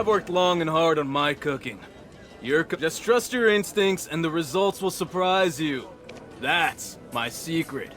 I've worked long and hard on my cooking. Just trust your instincts and the results will surprise you. That's my secret.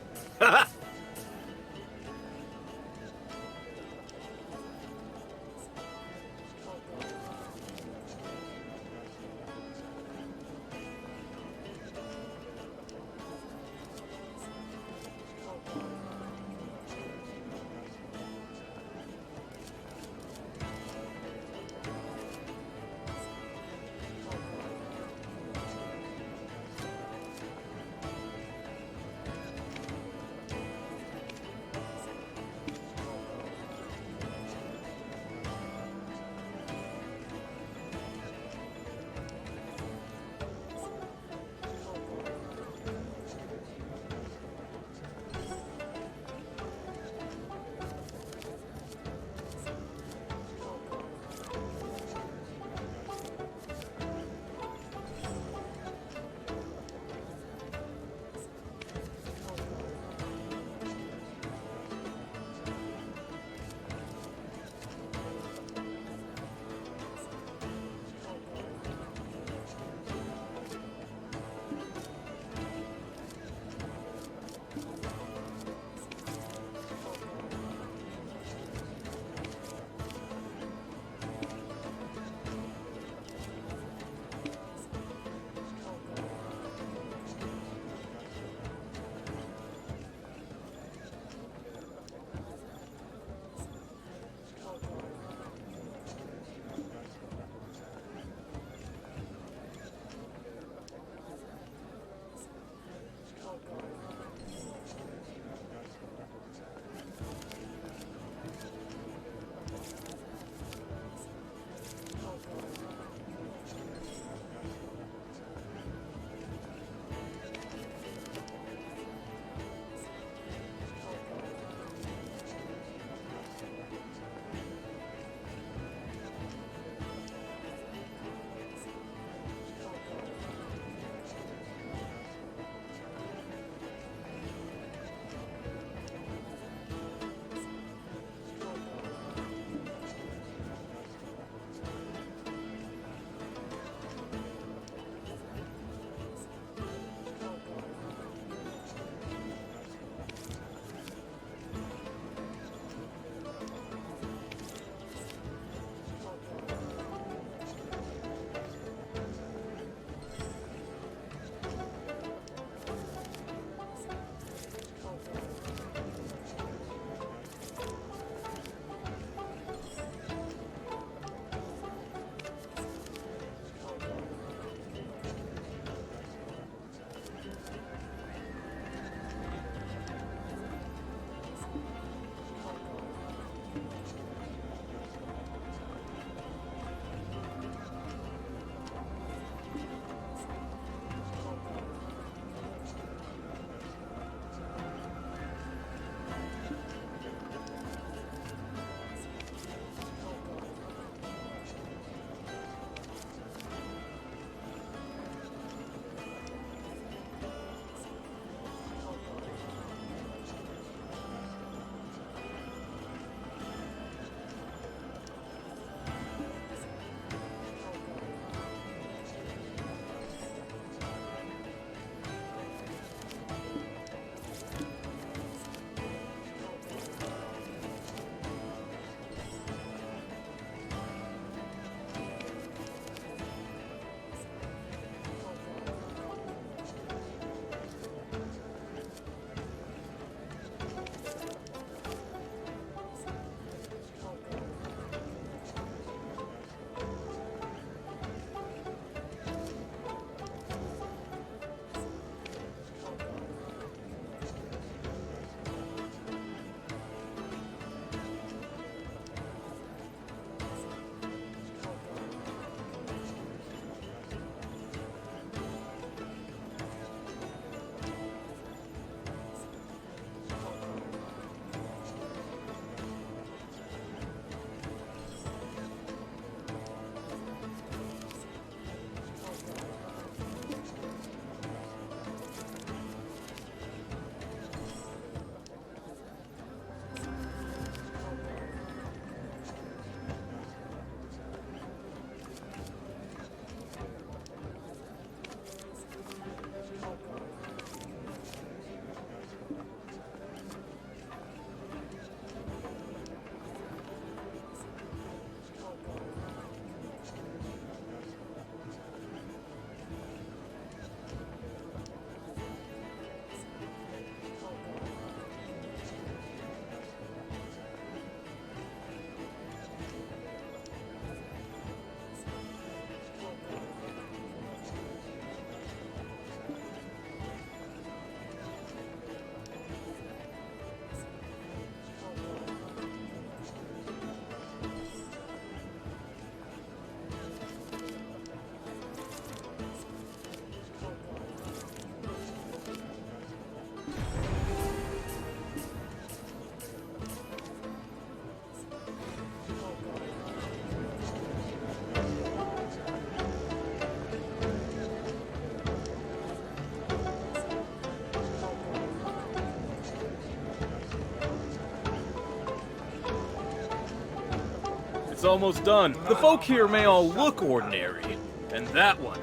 It's almost done. The folk here may all look ordinary, and that one,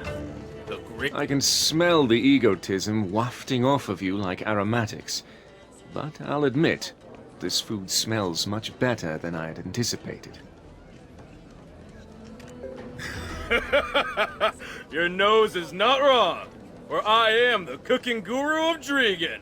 the great... I can smell the egotism wafting off of you like aromatics. But I'll admit, this food smells much better than I had anticipated. Your nose is not wrong, for I am the cooking guru of Dregan.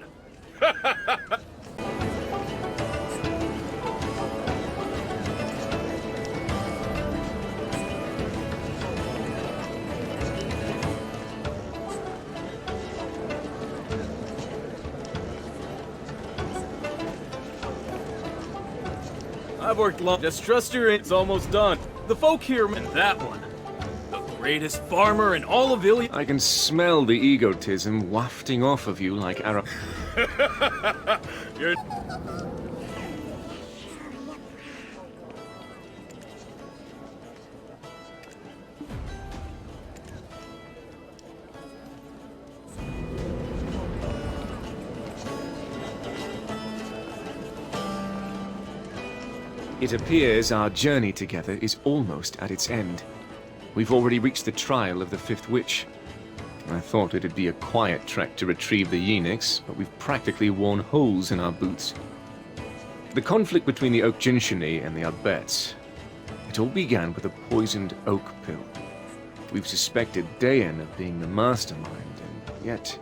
I've worked long. Just trust your it's almost done. The folk here and that one. The greatest farmer in all of Ilya. I can smell the egotism wafting off of you like You're... It appears our journey together is almost at its end. We've already reached the trial of the Fifth Witch. I thought it'd be a quiet trek to retrieve the Ynix, but we've practically worn holes in our boots. The conflict between the Oak Jinshini and the Abets, it all began with a poisoned oak pill. We've suspected Dayan of being the mastermind, and yet,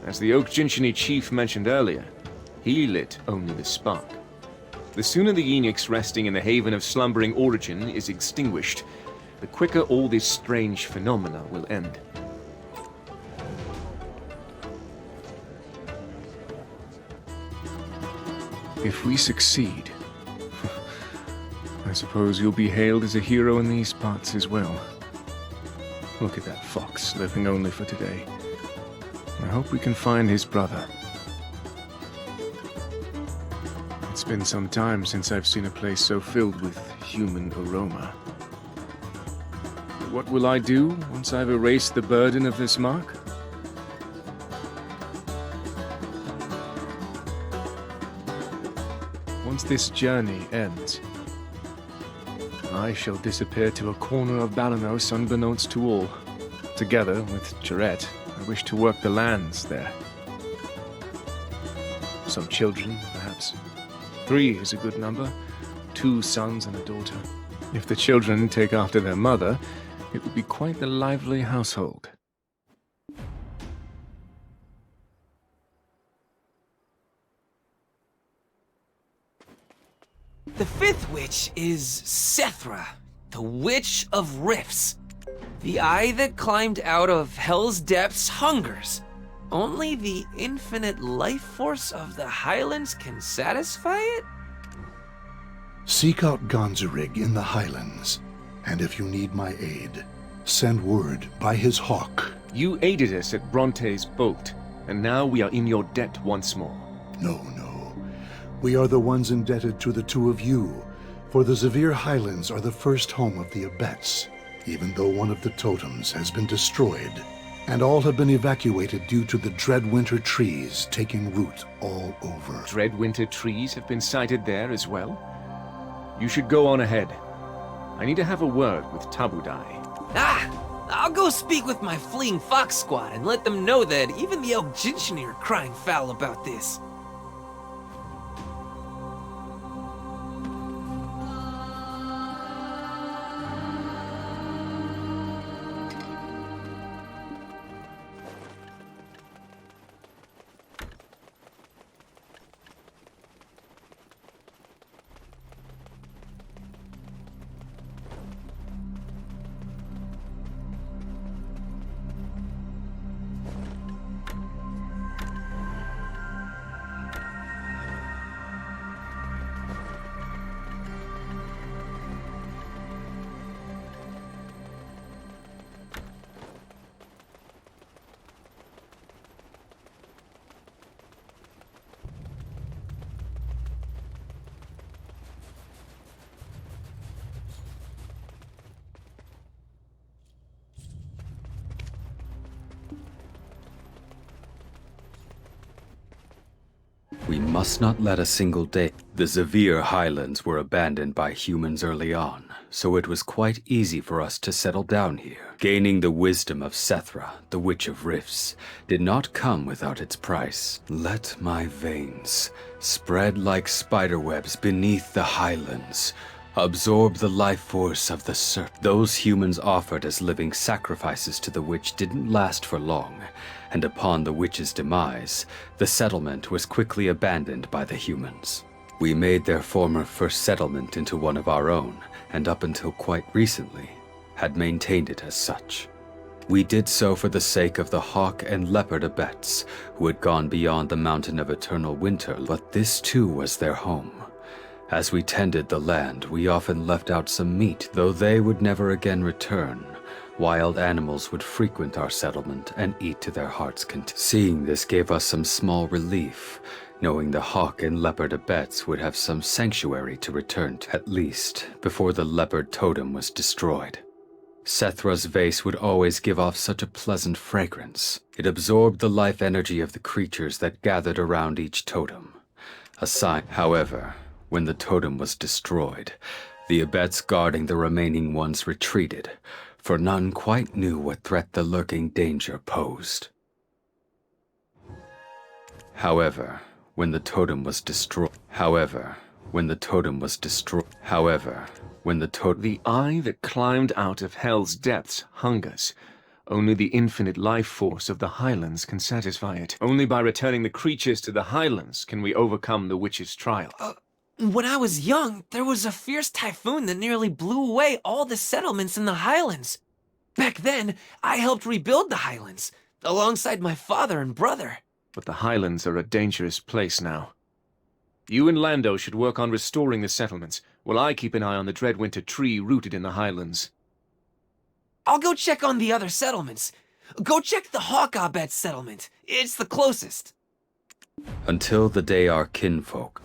as the Oak Jinshini chief mentioned earlier, he lit only the spark. The sooner the Ynix resting in the haven of slumbering origin is extinguished, the quicker all this strange phenomena will end. If we succeed, I suppose you'll be hailed as a hero in these parts as well. Look at that fox, living only for today. I hope we can find his brother. It's been some time since I've seen a place so filled with human aroma. What will I do once I've erased the burden of this mark? Once this journey ends, I shall disappear to a corner of Balanos unbeknownst to all. Together with Jarrett, I wish to work the lands there. Some children, perhaps. 3 is a good number. 2 sons and a daughter. If the children take after their mother, it would be quite the lively household. The fifth witch is Sethra, the Witch of Rifts. The eye that climbed out of hell's depths hungers. Only the infinite life force of the Highlands can satisfy it? Seek out Gonzarig in the Highlands, and if you need my aid, send word by his hawk. You aided us at Bronte's boat, and now we are in your debt once more. No. We are the ones indebted to the two of you, for the Zvier Highlands are the first home of the Abets, even though one of the totems has been destroyed, and all have been evacuated due to the Dreadwinter trees taking root all over. Dreadwinter trees have been sighted there as well? You should go on ahead. I need to have a word with Tabudai. I'll go speak with my fleeing fox squad and let them know that even the Elk Jinshini are crying foul about this. We must not let a single day. The Zvier Highlands were abandoned by humans early on, so it was quite easy for us to settle down here. Gaining the wisdom of Sethra, the Witch of Rifts, did not come without its price. Let my veins spread like spiderwebs beneath the Highlands, absorb the life force of the serpent. Those humans offered as living sacrifices to the witch didn't last for long, and upon the witch's demise, the settlement was quickly abandoned by the humans. We made their former first settlement into one of our own, and up until quite recently, had maintained it as such. We did so for the sake of the hawk and leopard Abets, who had gone beyond the mountain of eternal winter, but this too was their home. As we tended the land, we often left out some meat, though they would never again return. Wild animals would frequent our settlement and eat to their heart's content. Seeing this gave us some small relief, knowing the hawk and leopard Abets would have some sanctuary to return to, at least before the leopard totem was destroyed. Sethra's vase would always give off such a pleasant fragrance. It absorbed the life energy of the creatures that gathered around each totem. A sign, however, when the totem was destroyed, the Abets guarding the remaining ones retreated, for none quite knew what threat the lurking danger posed. However, when the totem was destroyed, The eye that climbed out of hell's depths hungers. Only the infinite life force of the Highlands can satisfy it. Only by returning the creatures to the Highlands can we overcome the witch's trial. When I was young, there was a fierce typhoon that nearly blew away all the settlements in the Highlands. Back then, I helped rebuild the Highlands, alongside my father and brother. But the Highlands are a dangerous place now. You and Lando should work on restoring the settlements, while I keep an eye on the Dreadwinter tree rooted in the Highlands. I'll go check on the other settlements. Go check the Hawk Abets settlement. It's the closest. Until the day our kinfolk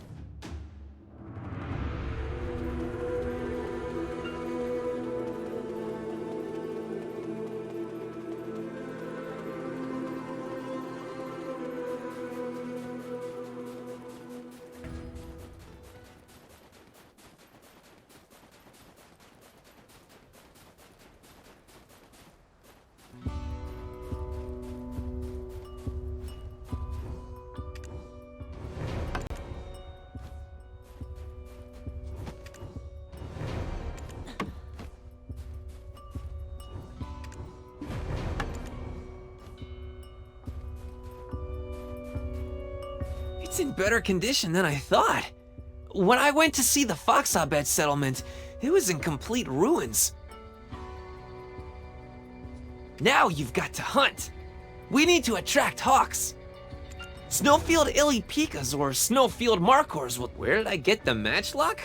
It's in better condition than I thought. When I went to see the Fox Abets settlement, it was in complete ruins. Now you've got to hunt. We need to attract hawks. Snowfield Illy Pikas or Snowfield Markors will... Where did I get the matchlock?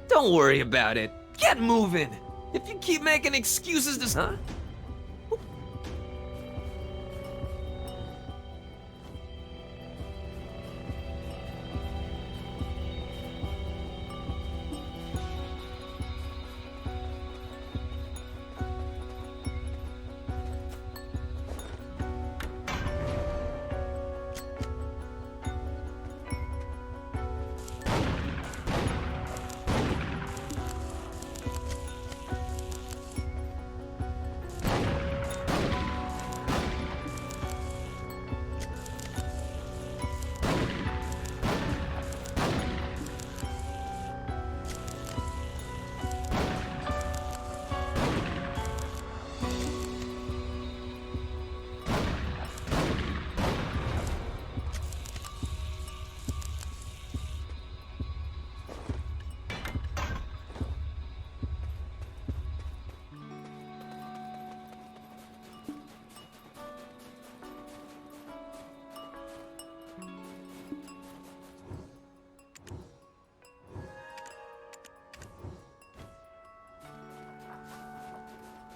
Don't worry about it. Get moving. If you keep making excuses to... Huh?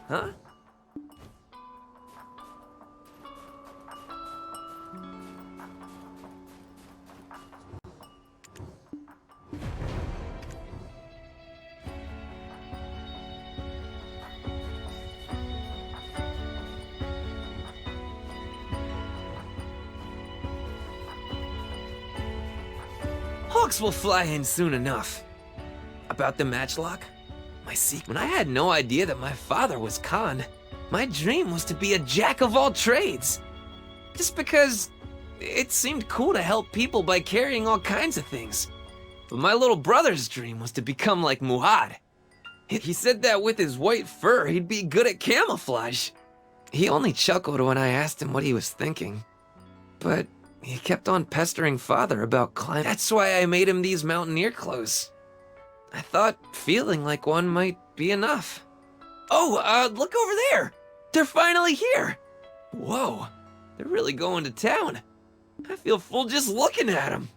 Huh? Hawks will fly in soon enough. About the matchlock? My secret. When I had no idea that my father was Khan, my dream was to be a jack of all trades. Just because it seemed cool to help people by carrying all kinds of things. But my little brother's dream was to become like Muhad. He said that with his white fur, he'd be good at camouflage. He only chuckled when I asked him what he was thinking. But he kept on pestering father about climbing. That's why I made him these mountaineer clothes. I thought feeling like one might be enough. Oh, look over there! They're finally here! Whoa, they're really going to town. I feel full just looking at them.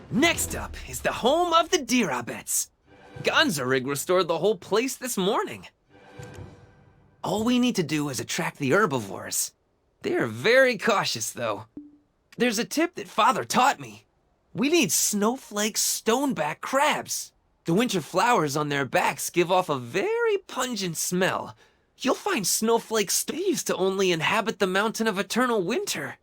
Next up is the home of the deer Abets. Gonzarig restored the whole place this morning. All we need to do is attract the herbivores. They are very cautious, though. There's a tip that father taught me. We need snowflake stoneback crabs. The winter flowers on their backs give off a very pungent smell. You'll find snowflakes. They used to only inhabit the mountain of eternal winter.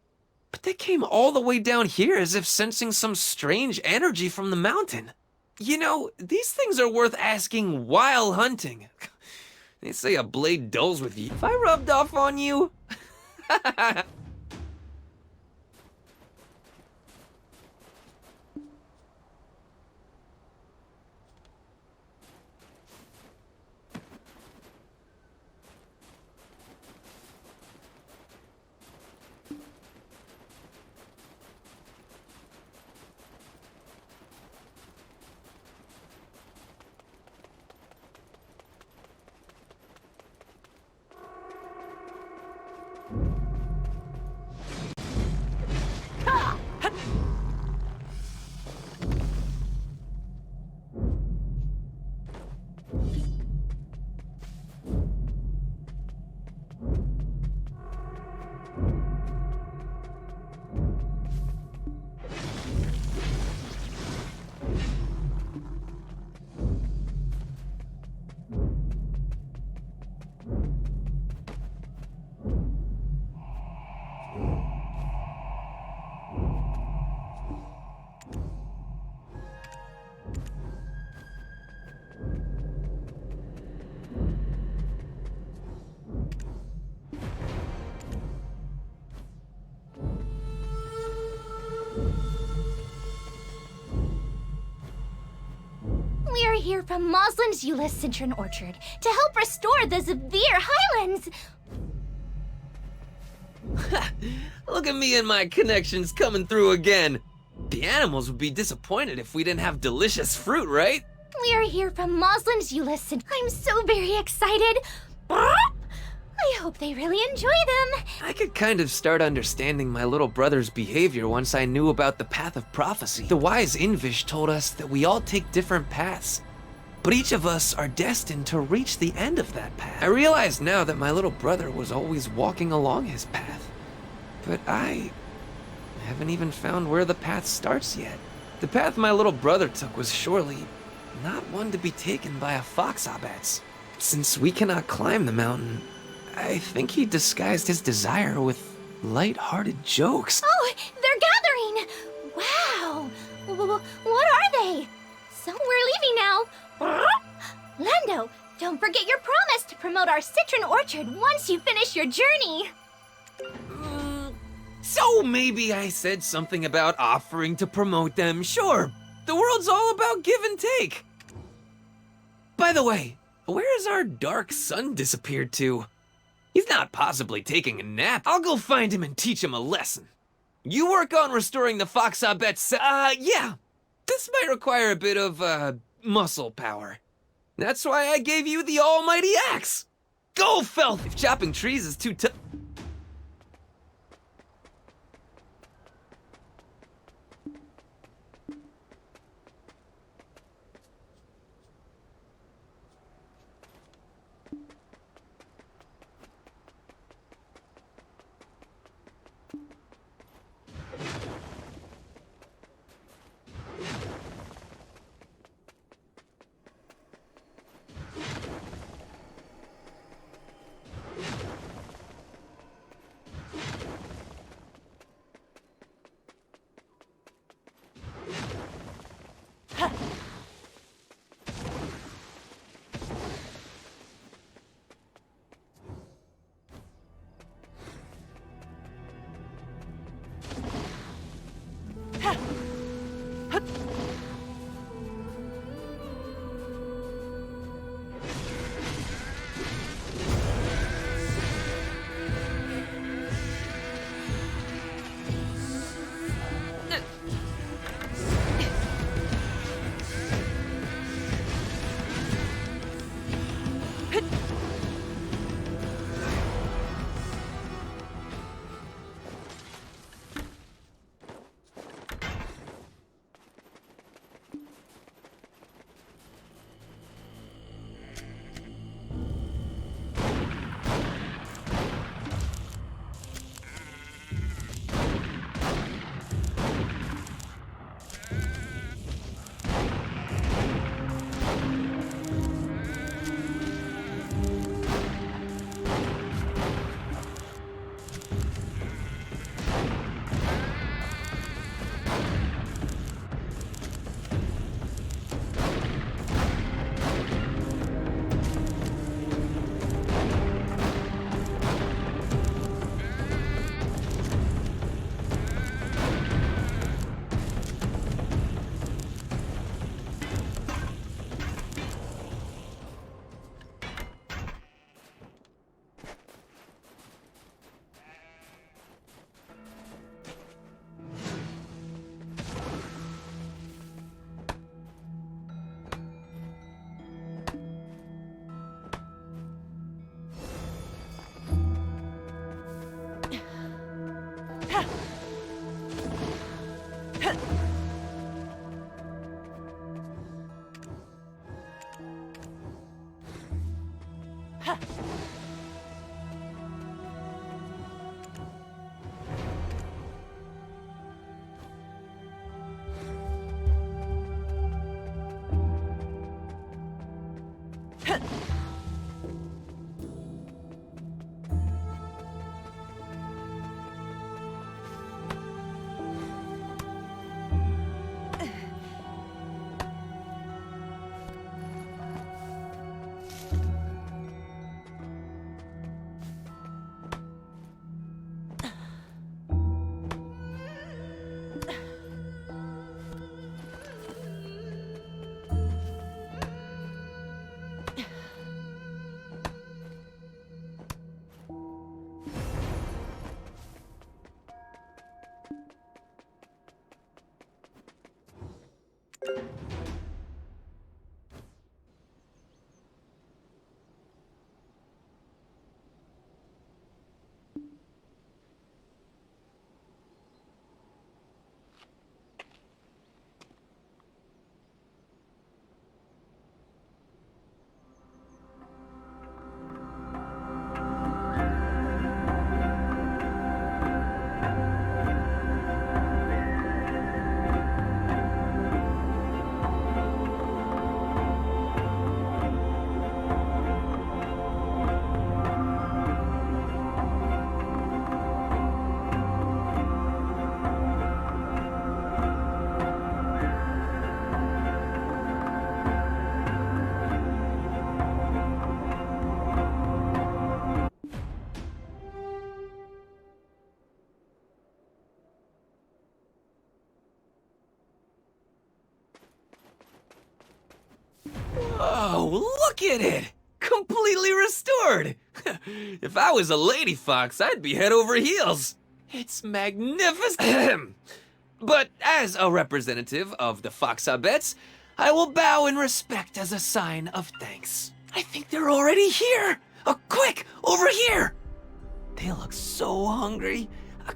But they came all the way down here as if sensing some strange energy from the mountain. You know, these things are worth asking while hunting. They say a blade dulls with you. If I rubbed off on you... We are here from Moslim's Euless Citron Orchard to help restore the Zvier Highlands. Look at me and my connections coming through again. The animals would be disappointed if we didn't have delicious fruit, right? We are here from Moslim's Euless Citron. I'm so very excited. I hope they really enjoy them. I could kind of start understanding my little brother's behavior once I knew about the Path of Prophecy. The wise Invish told us that we all take different paths, but each of us are destined to reach the end of that path. I realize now that my little brother was always walking along his path, but I haven't even found where the path starts yet. The path my little brother took was surely not one to be taken by a fox Abets. Since we cannot climb the mountain, I think he disguised his desire with light-hearted jokes. Oh, they're gathering! Wow! What are they? So we're leaving now. Lando, don't forget your promise to promote our citron orchard once you finish your journey. So maybe I said something about offering to promote them. Sure, the world's all about give and take. By the way, where has our dark son disappeared to? He's not possibly taking a nap. I'll go find him and teach him a lesson. You work on restoring the Fox Abets. Yeah. This might require a bit of, muscle power. That's why I gave you the almighty axe. Go, Felth! If chopping trees is too tough... Oh, look at it! Completely restored! If I was a lady fox, I'd be head over heels. It's magnificent. But as a representative of the Fox Abets, I will bow in respect as a sign of thanks. I think they're already here. Oh, quick, over here. They look so hungry.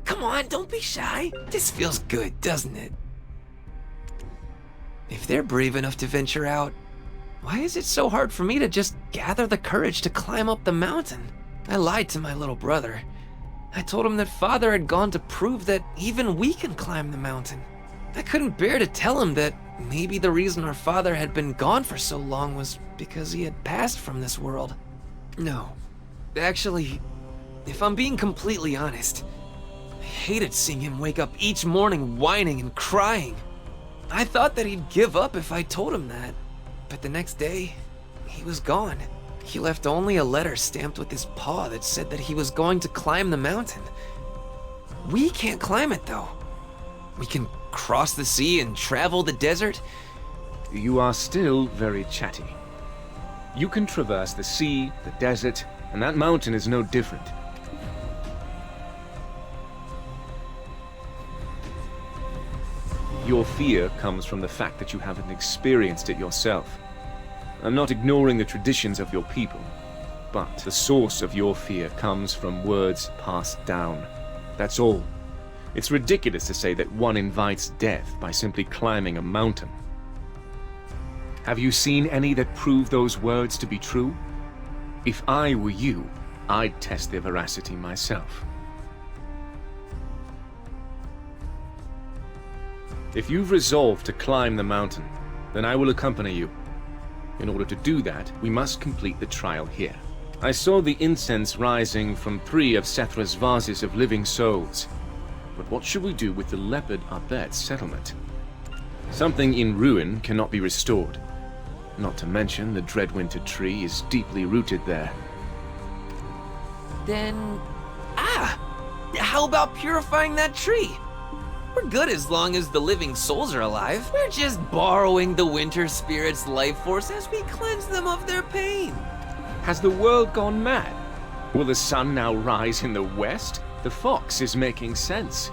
Come on, don't be shy. This feels good, doesn't it? If they're brave enough to venture out, why is it so hard for me to just gather the courage to climb up the mountain? I lied to my little brother. I told him that Father had gone to prove that even we can climb the mountain. I couldn't bear to tell him that maybe the reason our father had been gone for so long was because he had passed from this world. No, actually, if I'm being completely honest, I hated seeing him wake up each morning whining and crying. I thought that he'd give up if I told him that, but the next day, he was gone. He left only a letter stamped with his paw that said that he was going to climb the mountain. We can't climb it though. We can cross the sea and travel the desert? You are still very chatty. You can traverse the sea, the desert, and that mountain is no different. Your fear comes from the fact that you haven't experienced it yourself. I'm not ignoring the traditions of your people, but the source of your fear comes from words passed down. That's all. It's ridiculous to say that one invites death by simply climbing a mountain. Have you seen any that prove those words to be true? If I were you, I'd test their veracity myself. If you've resolved to climb the mountain, then I will accompany you. In order to do that, we must complete the trial here. I saw the incense rising from 3 of Sethra's vases of living souls. But what should we do with the leopard Abets settlement? Something in ruin cannot be restored. Not to mention the Dreadwinter tree is deeply rooted there. Then... how about purifying that tree? We're good as long as the living souls are alive. We're just borrowing the winter spirit's life force as we cleanse them of their pain. Has the world gone mad? Will the sun now rise in the west? The fox is making sense.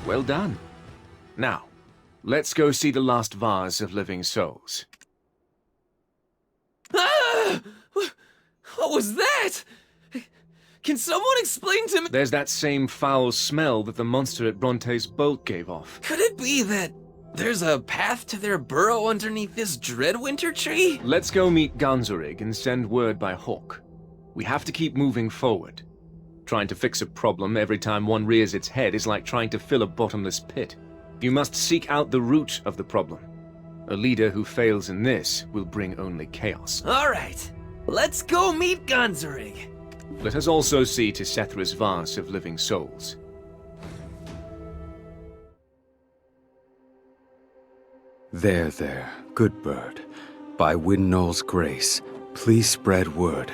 Well done. Now, let's go see the last vase of living souls. Ah! What was that? Can someone explain to me? There's that same foul smell that the monster at Bronte's bolt gave off. Could it be that there's a path to their burrow underneath this Dreadwinter tree? Let's go meet Ganzorig and send word by Hawk. We have to keep moving forward. Trying to fix a problem every time one rears its head is like trying to fill a bottomless pit. You must seek out the root of the problem. A leader who fails in this will bring only chaos. All right, let's go meet Ganzorig. Let us also see to Sethra's vase of living souls. There, good bird. By Windknow's grace, please spread word.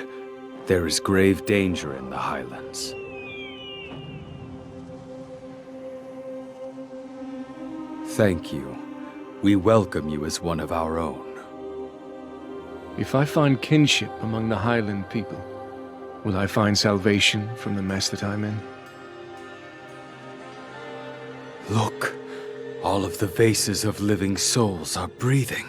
There is grave danger in the Highlands. Thank you. We welcome you as one of our own. If I find kinship among the Highland people, will I find salvation from the mess that I'm in? Look, all of the vases of living souls are breathing.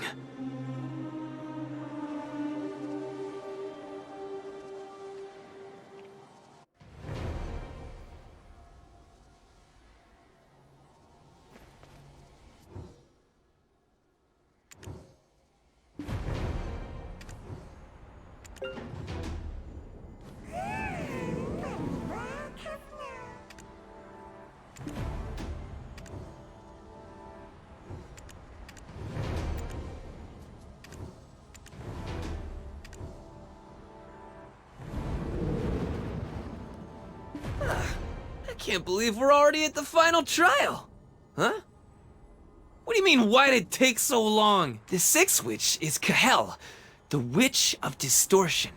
I can't believe we're already at the final trial. Huh? What do you mean, why did it take so long? The sixth witch is Kahel, the Witch of Distortion.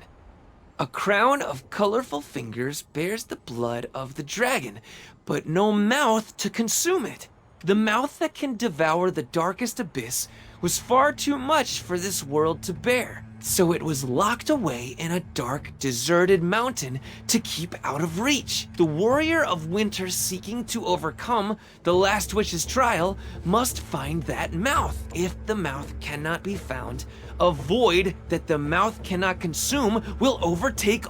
A crown of colorful fingers bears the blood of the dragon, but no mouth to consume it. The mouth that can devour the darkest abyss was far too much for this world to bear. So it was locked away in a dark, deserted mountain to keep out of reach. The warrior of winter seeking to overcome the last witch's trial must find that mouth. If the mouth cannot be found, a void that the mouth cannot consume will overtake.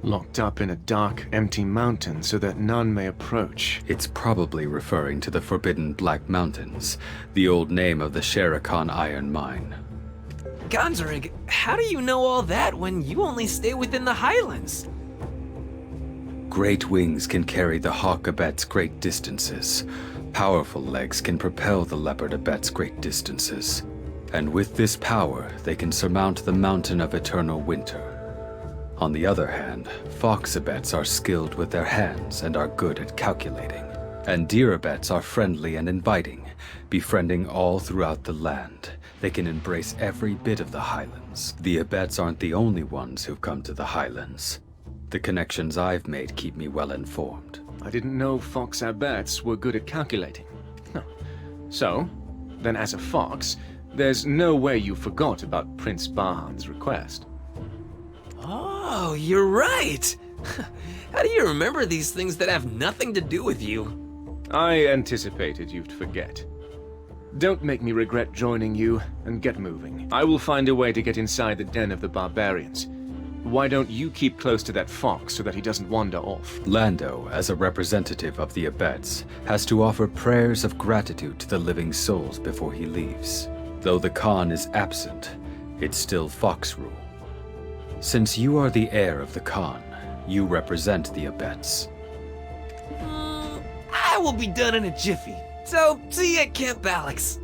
Locked up in a dark, empty mountain so that none may approach. It's probably referring to the Forbidden Black Mountains, the old name of the Sherekhan iron mine. Ganzorig, how do you know all that when you only stay within the Highlands? Great wings can carry the hawk Abets great distances. Powerful legs can propel the leopard Abets great distances. And with this power, they can surmount the mountain of eternal winter. On the other hand, fox Abets are skilled with their hands and are good at calculating. And deer Abets are friendly and inviting, befriending all throughout the land. They can embrace every bit of the Highlands. The Abets aren't the only ones who've come to the Highlands. The connections I've made keep me well informed. I didn't know fox Abets were good at calculating. Huh. So, then as a fox, there's no way you forgot about Prince Barhan's request. Oh, you're right. How do you remember these things that have nothing to do with you? I anticipated you'd forget. Don't make me regret joining you, and get moving. I will find a way to get inside the den of the Barbarians. Why don't you keep close to that fox so that he doesn't wander off? Lando, as a representative of the Abets, has to offer prayers of gratitude to the living souls before he leaves. Though the Khan is absent, it's still fox rule. Since you are the heir of the Khan, you represent the Abets. I will be done in a jiffy. So, see you at Camp Alex.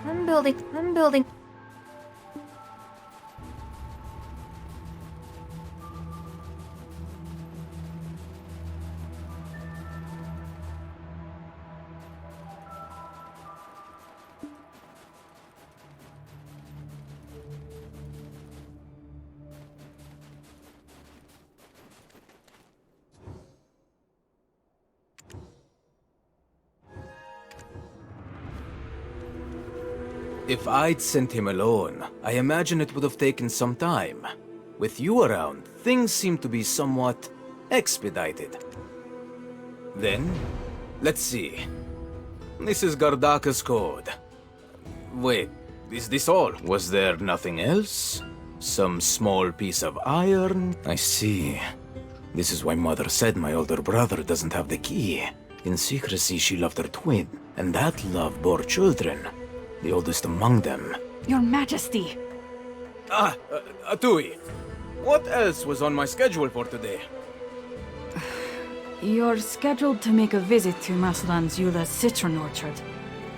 I'm building. If I'd sent him alone, I imagine it would have taken some time. With you around, things seem to be somewhat expedited. Then, let's see. This is Gardaka's code. Wait, is this all? Was there nothing else? Some small piece of iron? I see. This is why Mother said my older brother doesn't have the key. In secrecy, she loved her twin, and that love bore children. The oldest among them. Your Majesty! Atui. What else was on my schedule for today? You're scheduled to make a visit to Maslan's Eula's citron orchard.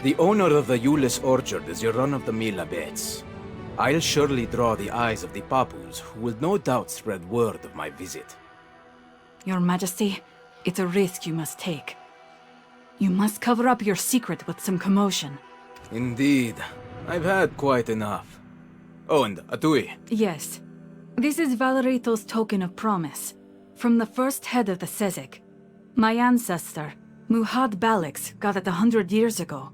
The owner of the Euless orchard is your run-of-the-mill Abets. I'll surely draw the eyes of the Papus, who will no doubt spread word of my visit. Your Majesty, it's a risk you must take. You must cover up your secret with some commotion. Indeed. I've had quite enough. Oh, and Atui. Yes. This is Valerito's token of promise, from the first head of the Sezek. My ancestor, Muhad Balix, got it 100 years ago,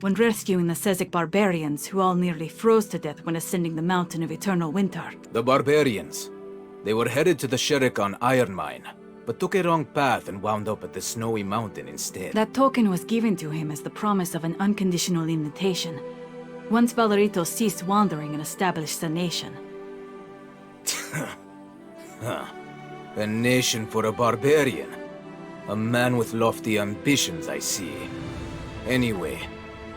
when rescuing the Sezek Barbarians who all nearly froze to death when ascending the Mountain of Eternal Winter. The Barbarians. They were headed to the Sherekhan iron mine, but took a wrong path and wound up at the Snowy Mountain instead. That token was given to him as the promise of an unconditional invitation, once Valerito ceased wandering and established a nation. A nation for a barbarian. A man with lofty ambitions, I see. Anyway,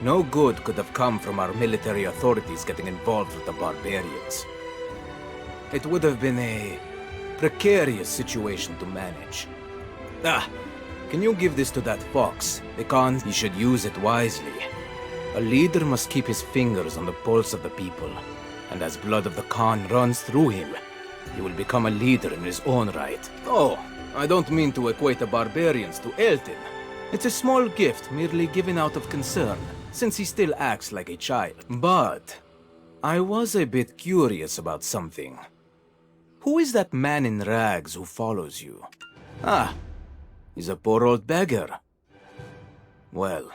no good could have come from our military authorities getting involved with the Barbarians. It would have been a precarious situation to manage. Can you give this to that fox? Because he should use it wisely. A leader must keep his fingers on the pulse of the people, and as blood of the Khan runs through him, he will become a leader in his own right. Oh, I don't mean to equate the Barbarians to Elton. It's a small gift merely given out of concern, since he still acts like a child. But I was a bit curious about something. Who is that man in rags who follows you? He's a poor old beggar. Well,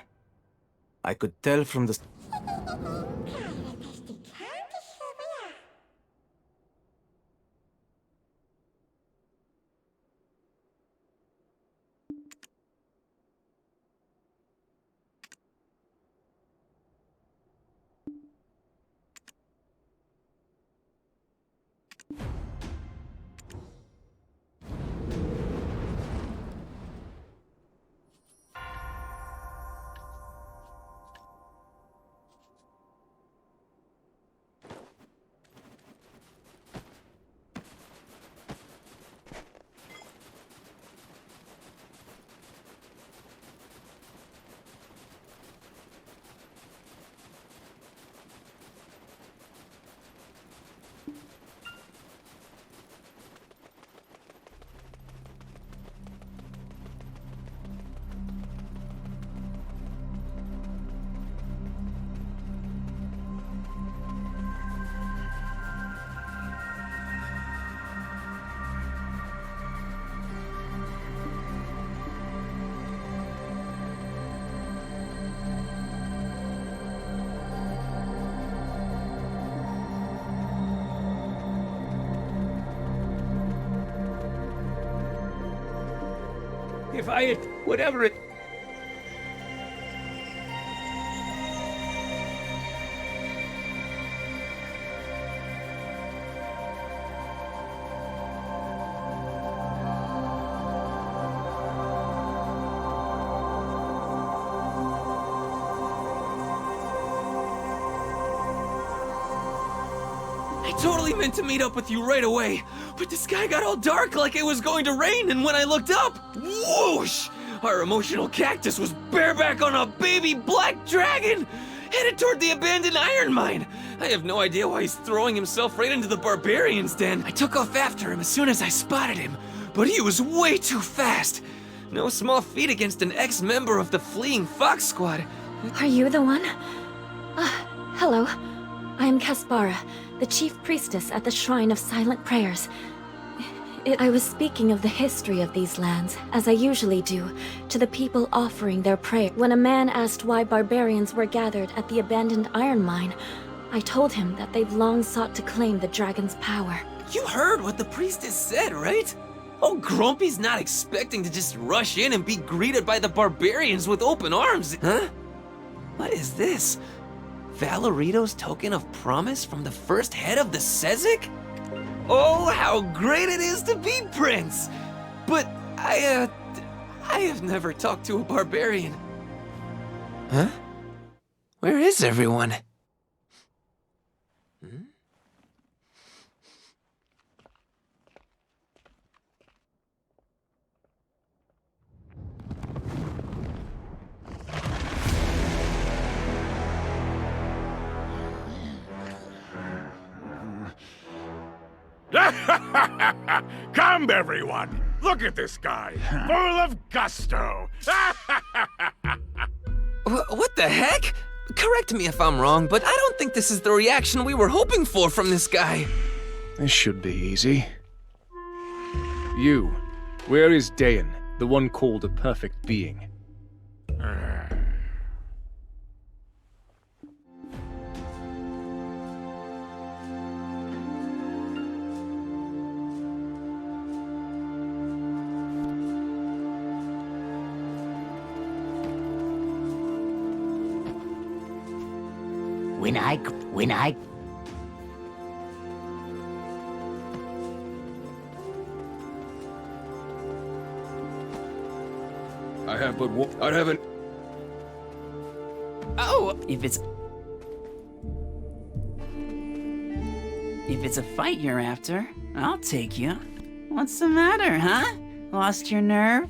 I could tell from the... If I had... whatever it... I totally meant to meet up with you right away, but the sky got all dark like it was going to rain, and when I looked up, whoosh! Our emotional cactus was bareback on a baby black dragon! headed toward the abandoned iron mine. I have no idea why he's throwing himself right into the Barbarians' den. I took off after him as soon as I spotted him, but he was way too fast. No small feat against an ex-member of the fleeing Fox Squad. Are you the one? Hello. I am Kaspara, the chief priestess at the Shrine of Silent Prayers. I was speaking of the history of these lands, as I usually do, to the people offering their prayer. When a man asked why barbarians were gathered at the abandoned iron mine, I told him that they've long sought to claim the dragon's power. You heard what the priestess said, right? Oh, Grumpy's not expecting to just rush in and be greeted by the barbarians with open arms, huh? What is this? Valerito's token of promise from the first head of the Sezek? Oh, how great it is to be Prince! But I have never talked to a barbarian. Huh? Where is everyone? Come, everyone! Look at this guy, full of gusto! What the heck? Correct me if I'm wrong, but I don't think this is the reaction we were hoping for from this guy. This should be easy. You, where is Dayan, the one called a perfect being? When I have but one. I haven't. Oh! If it's a fight you're after, I'll take you. What's the matter, huh? Lost your nerve?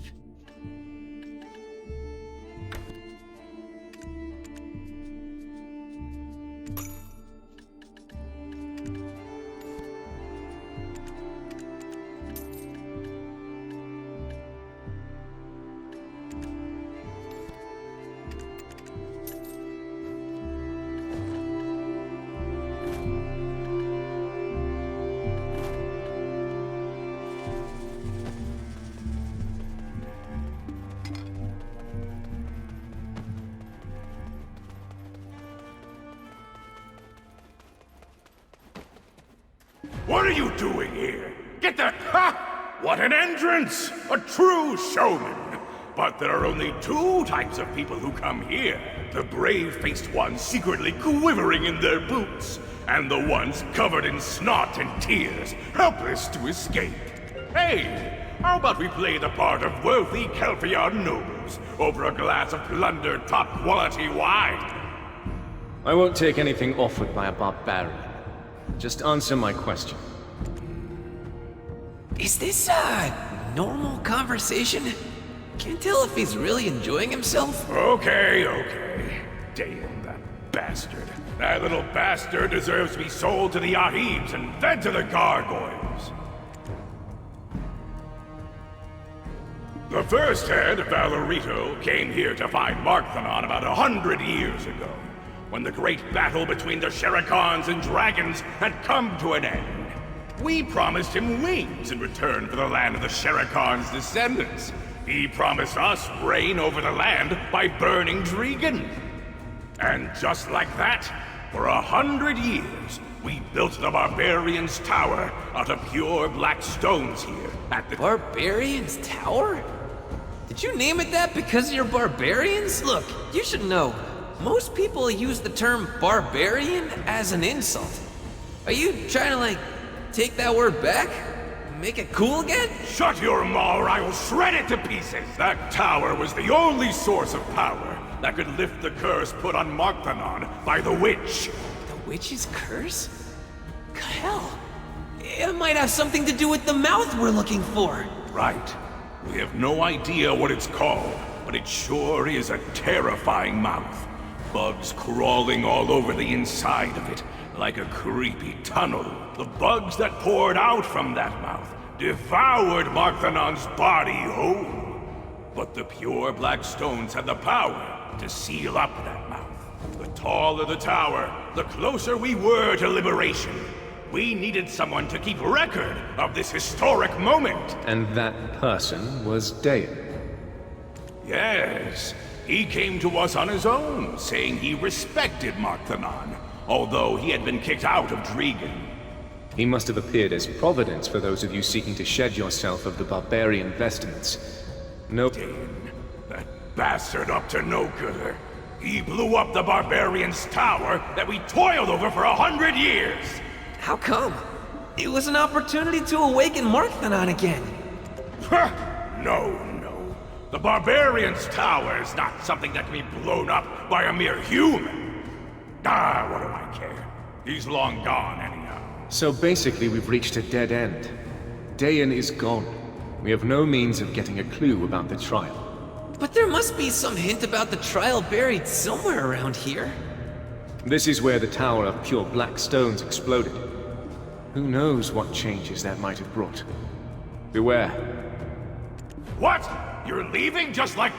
What are you doing here? Get the... Ha! What an entrance! A true showman! But there are only two types of people who come here. The brave-faced ones secretly quivering in their boots, and the ones covered in snot and tears, helpless to escape. Hey, how about we play the part of wealthy Kelpiar nobles over a glass of plundered top-quality wine? I won't take anything offered by a barbarian. Just answer my question. Is this a normal conversation? Can't tell if he's really enjoying himself. Okay. Dayan, that bastard. That little bastard deserves to be sold to the Ahibs and fed to the gargoyles. The first head, Valerito, came here to find Markthanan about 100 years ago, when the great battle between the Sherekhans and dragons had come to an end. We promised him wings in return for the land of the Sherekhans' descendants. He promised us reign over the land by burning Drigan. And just like that, for 100 years, we built the Barbarians' Tower out of pure black stones here at the... Barbarians' Tower? Did you name it that because you're barbarians? Look, you should know. Most people use the term barbarian as an insult. Are you trying to, like, take that word back? Make it cool again? Shut your maw or I will shred it to pieces! That tower was the only source of power that could lift the curse put on Markthanan by the witch. The witch's curse? Hell, it might have something to do with the mouth we're looking for. Right. We have no idea what it's called, but it sure is a terrifying mouth. Bugs crawling all over the inside of it, like a creepy tunnel. The bugs that poured out from that mouth devoured Markthanan's body whole. But the pure black stones had the power to seal up that mouth. The taller the tower, the closer we were to liberation. We needed someone to keep record of this historic moment. And that person was Dayan. Yes, he came to us on his own, saying he respected Markthanan, although he had been kicked out of Dregan. He must have appeared as providence for those of you seeking to shed yourself of the barbarian vestments. No. Dayan, that bastard up to no good. He blew up the Barbarians' tower that we toiled over for 100 years! How come? It was an opportunity to awaken Markthanan again. No. The Barbarians' tower is not something that can be blown up by a mere human. What do I care? He's long gone anyhow. So basically we've reached a dead end. Dayan is gone. We have no means of getting a clue about the trial. But there must be some hint about the trial buried somewhere around here. This is where the tower of pure black stones exploded. Who knows what changes that might have brought. Beware. What? You're leaving just like...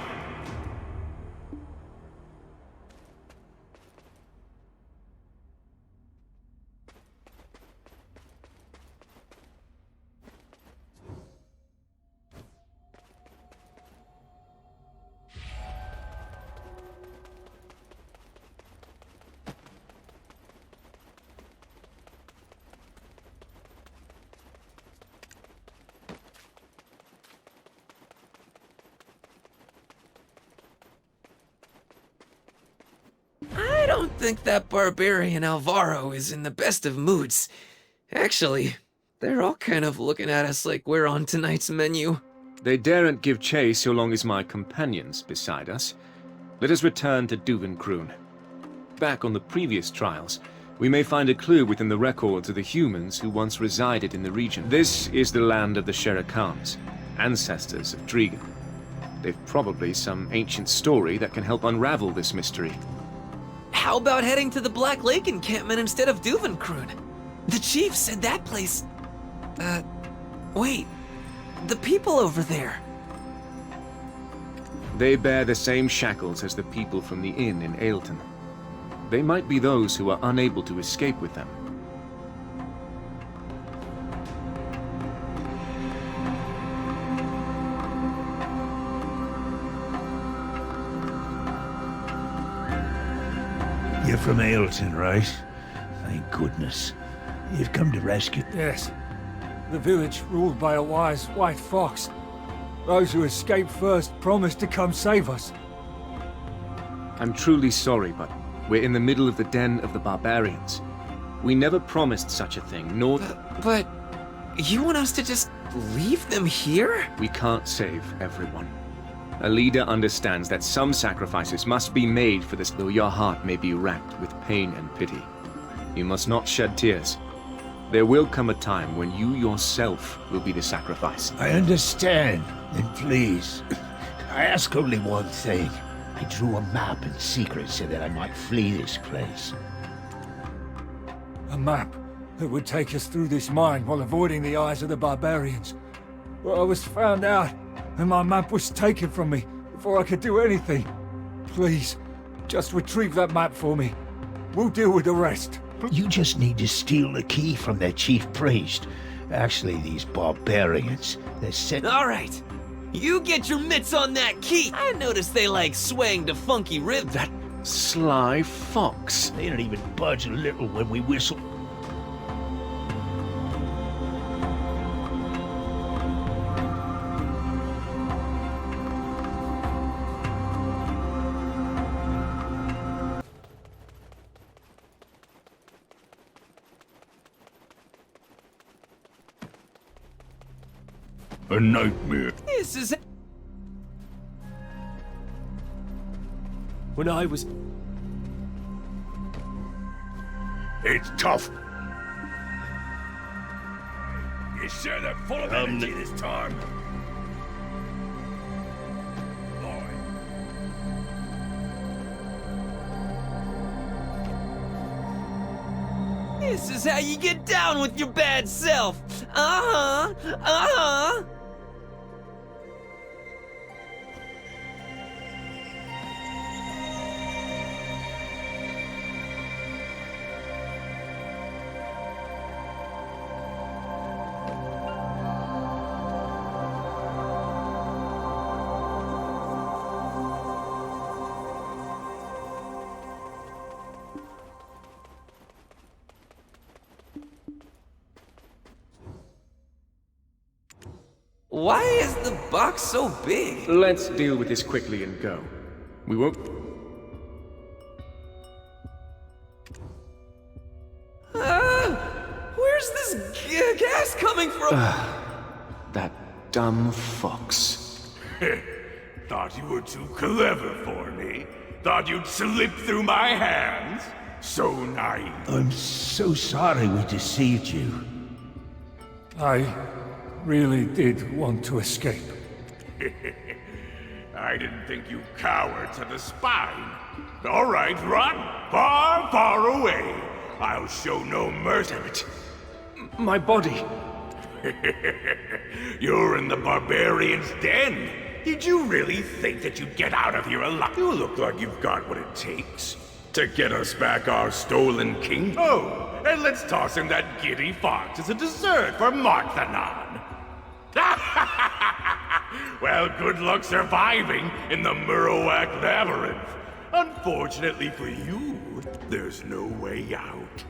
I don't think that barbarian Alvaro is in the best of moods. Actually, they're all kind of looking at us like we're on tonight's menu. They daren't give chase so long as my companion's beside us. Let us return to Duvenkroon. Back on the previous trials, we may find a clue within the records of the humans who once resided in the region. This is the land of the Sherekhans, ancestors of Dregan. They've probably some ancient story that can help unravel this mystery. How about heading to the Black Lake encampment instead of Duvenkroon? The chief said that place... wait. The people over there. They bear the same shackles as the people from the inn in Ailton. They might be those who are unable to escape with them. You're from Ailton, right? Thank goodness. You've come to rescue... Yes. The village ruled by a wise white fox. Those who escaped first promised to come save us. I'm truly sorry, but we're in the middle of the den of the Barbarians. We never promised such a thing, nor... But you want us to just leave them here? We can't save everyone. A leader understands that some sacrifices must be made for this, though your heart may be racked with pain and pity. You must not shed tears. There will come a time when you yourself will be the sacrifice. I understand. Then please, I ask only one thing. I drew a map in secret so that I might flee this place. A map that would take us through this mine while avoiding the eyes of the Barbarians. Well, I was found out, and my map was taken from me before I could do anything. Please, just retrieve that map for me. We'll deal with the rest. You just need to steal the key from their chief priest. Actually, these barbarians, they're set... Alright, you get your mitts on that key. I noticed they like swaying to funky rhythms. That sly fox. They don't even budge a little when we whistle. A nightmare. This is... When I was... It's tough. You sure they're full of energy this time? This is how you get down with your bad self. Uh-huh. Uh-huh. Why is the box so big? Let's deal with this quickly and go. We won't... Where's this gas coming from? That dumb fox. Thought you were too clever for me? Thought you'd slip through my hands? So naive. I'm so sorry we deceived you. I really did want to escape. I didn't think you cowards had the spine. All right, run far, far away. I'll show no mercy. My body. You're in the Barbarians' den. Did you really think that you'd get out of here alive? You look like you've got what it takes to get us back our stolen kingdom. Oh, and let's toss in that giddy fox as a dessert for Markthanan. Well, good luck surviving in the Murrowak Labyrinth. Unfortunately for you, there's no way out.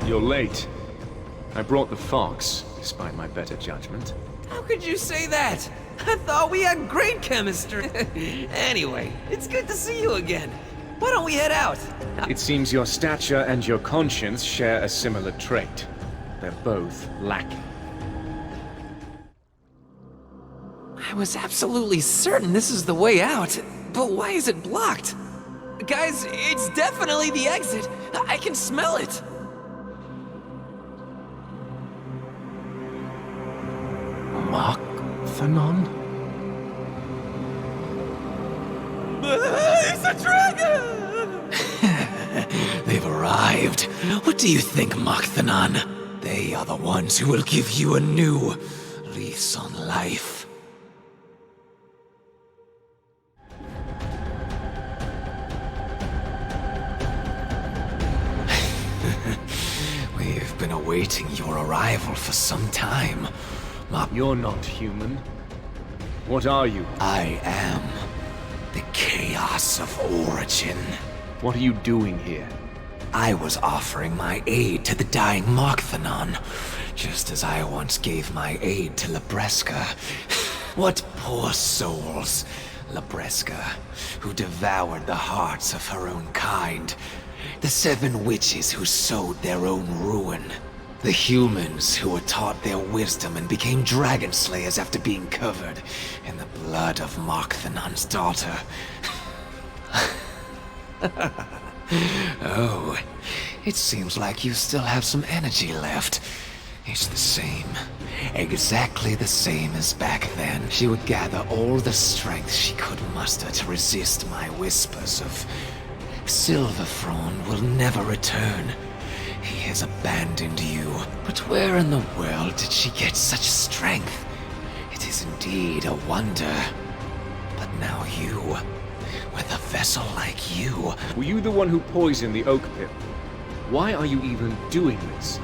You're late. I brought the fox, despite my better judgment. How could you say that? I thought we had great chemistry. Anyway, it's good to see you again. Why don't we head out? It seems your stature and your conscience share a similar trait. They're both lacking. I was absolutely certain this is the way out, but why is it blocked? Guys, it's definitely the exit. I can smell it. Markthanan? It's a dragon! They've arrived. What do you think, Markthanan? They are the ones who will give you a new lease on life. We've been awaiting your arrival for some time. You're not human. What are you? I am the Chaos of Origin. What are you doing here? I was offering my aid to the dying Markthanan, just as I once gave my aid to Labreska. What poor souls, Labreska, who devoured the hearts of her own kind. The 7 witches who sowed their own ruin. The humans who were taught their wisdom and became dragon slayers after being covered in the blood of Markthanan's daughter. Oh, it seems like you still have some energy left. It's the same. Exactly the same as back then. She would gather all the strength she could muster to resist my whispers of Silverthorn will never return. He has abandoned you. But where in the world did she get such strength? It is indeed a wonder. But now you, with a vessel like you... Were you the one who poisoned the oak pip? Why are you even doing this?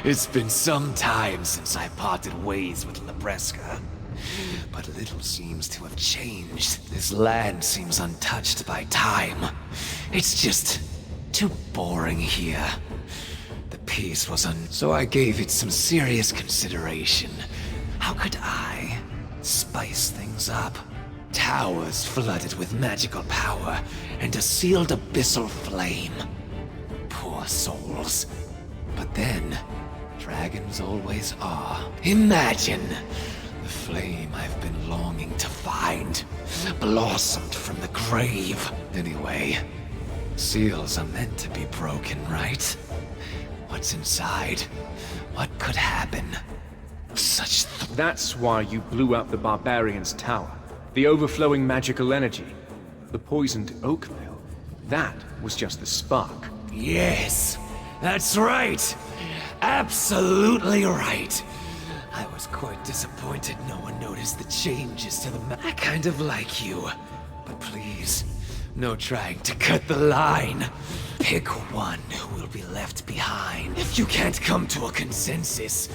It's been some time since I parted ways with Labreska. But little seems to have changed. This land seems untouched by time. It's just too boring here. The peace was so I gave it some serious consideration. How could I spice things up? Towers flooded with magical power and a sealed abyssal flame. Poor souls. But then, dragons always are. Imagine! The flame I've been longing to find blossomed from the grave. Anyway, seals are meant to be broken, right? What's inside? What could happen? Such That's why you blew up the Barbarians' tower. The overflowing magical energy. The poisoned oak pill. That was just the spark. Yes, that's right. Absolutely right. I was quite disappointed no one noticed the changes to the map. I kind of like you, but please, no trying to cut the line. Pick one who will be left behind. If you can't come to a consensus,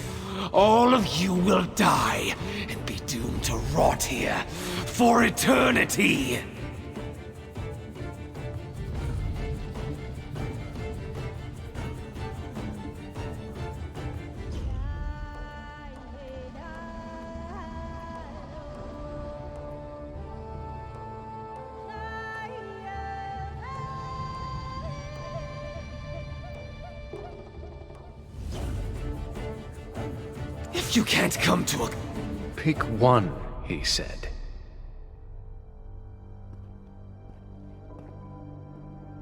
all of you will die and be doomed to rot here for eternity. If you can't come to a... Pick one, he said.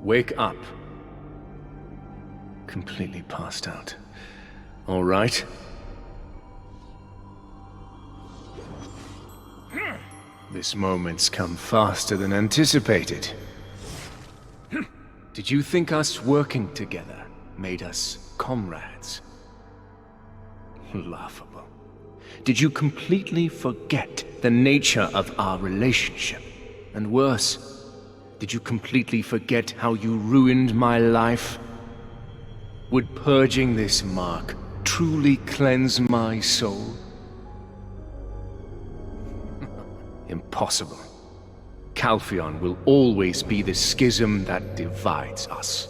Wake up. Completely passed out. All right. This moment's come faster than anticipated. Did you think us working together made us comrades? Laughable. Did you completely forget the nature of our relationship? And worse, did you completely forget how you ruined my life? Would purging this mark truly cleanse my soul? Impossible. Calpheon will always be the schism that divides us.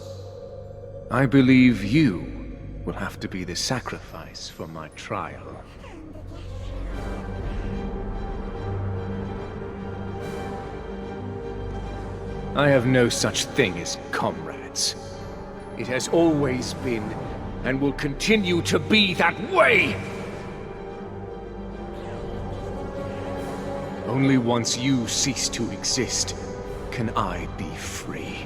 I believe you will have to be the sacrifice for my trial. I have no such thing as comrades. It has always been, and will continue to be that way! Only once you cease to exist can I be free.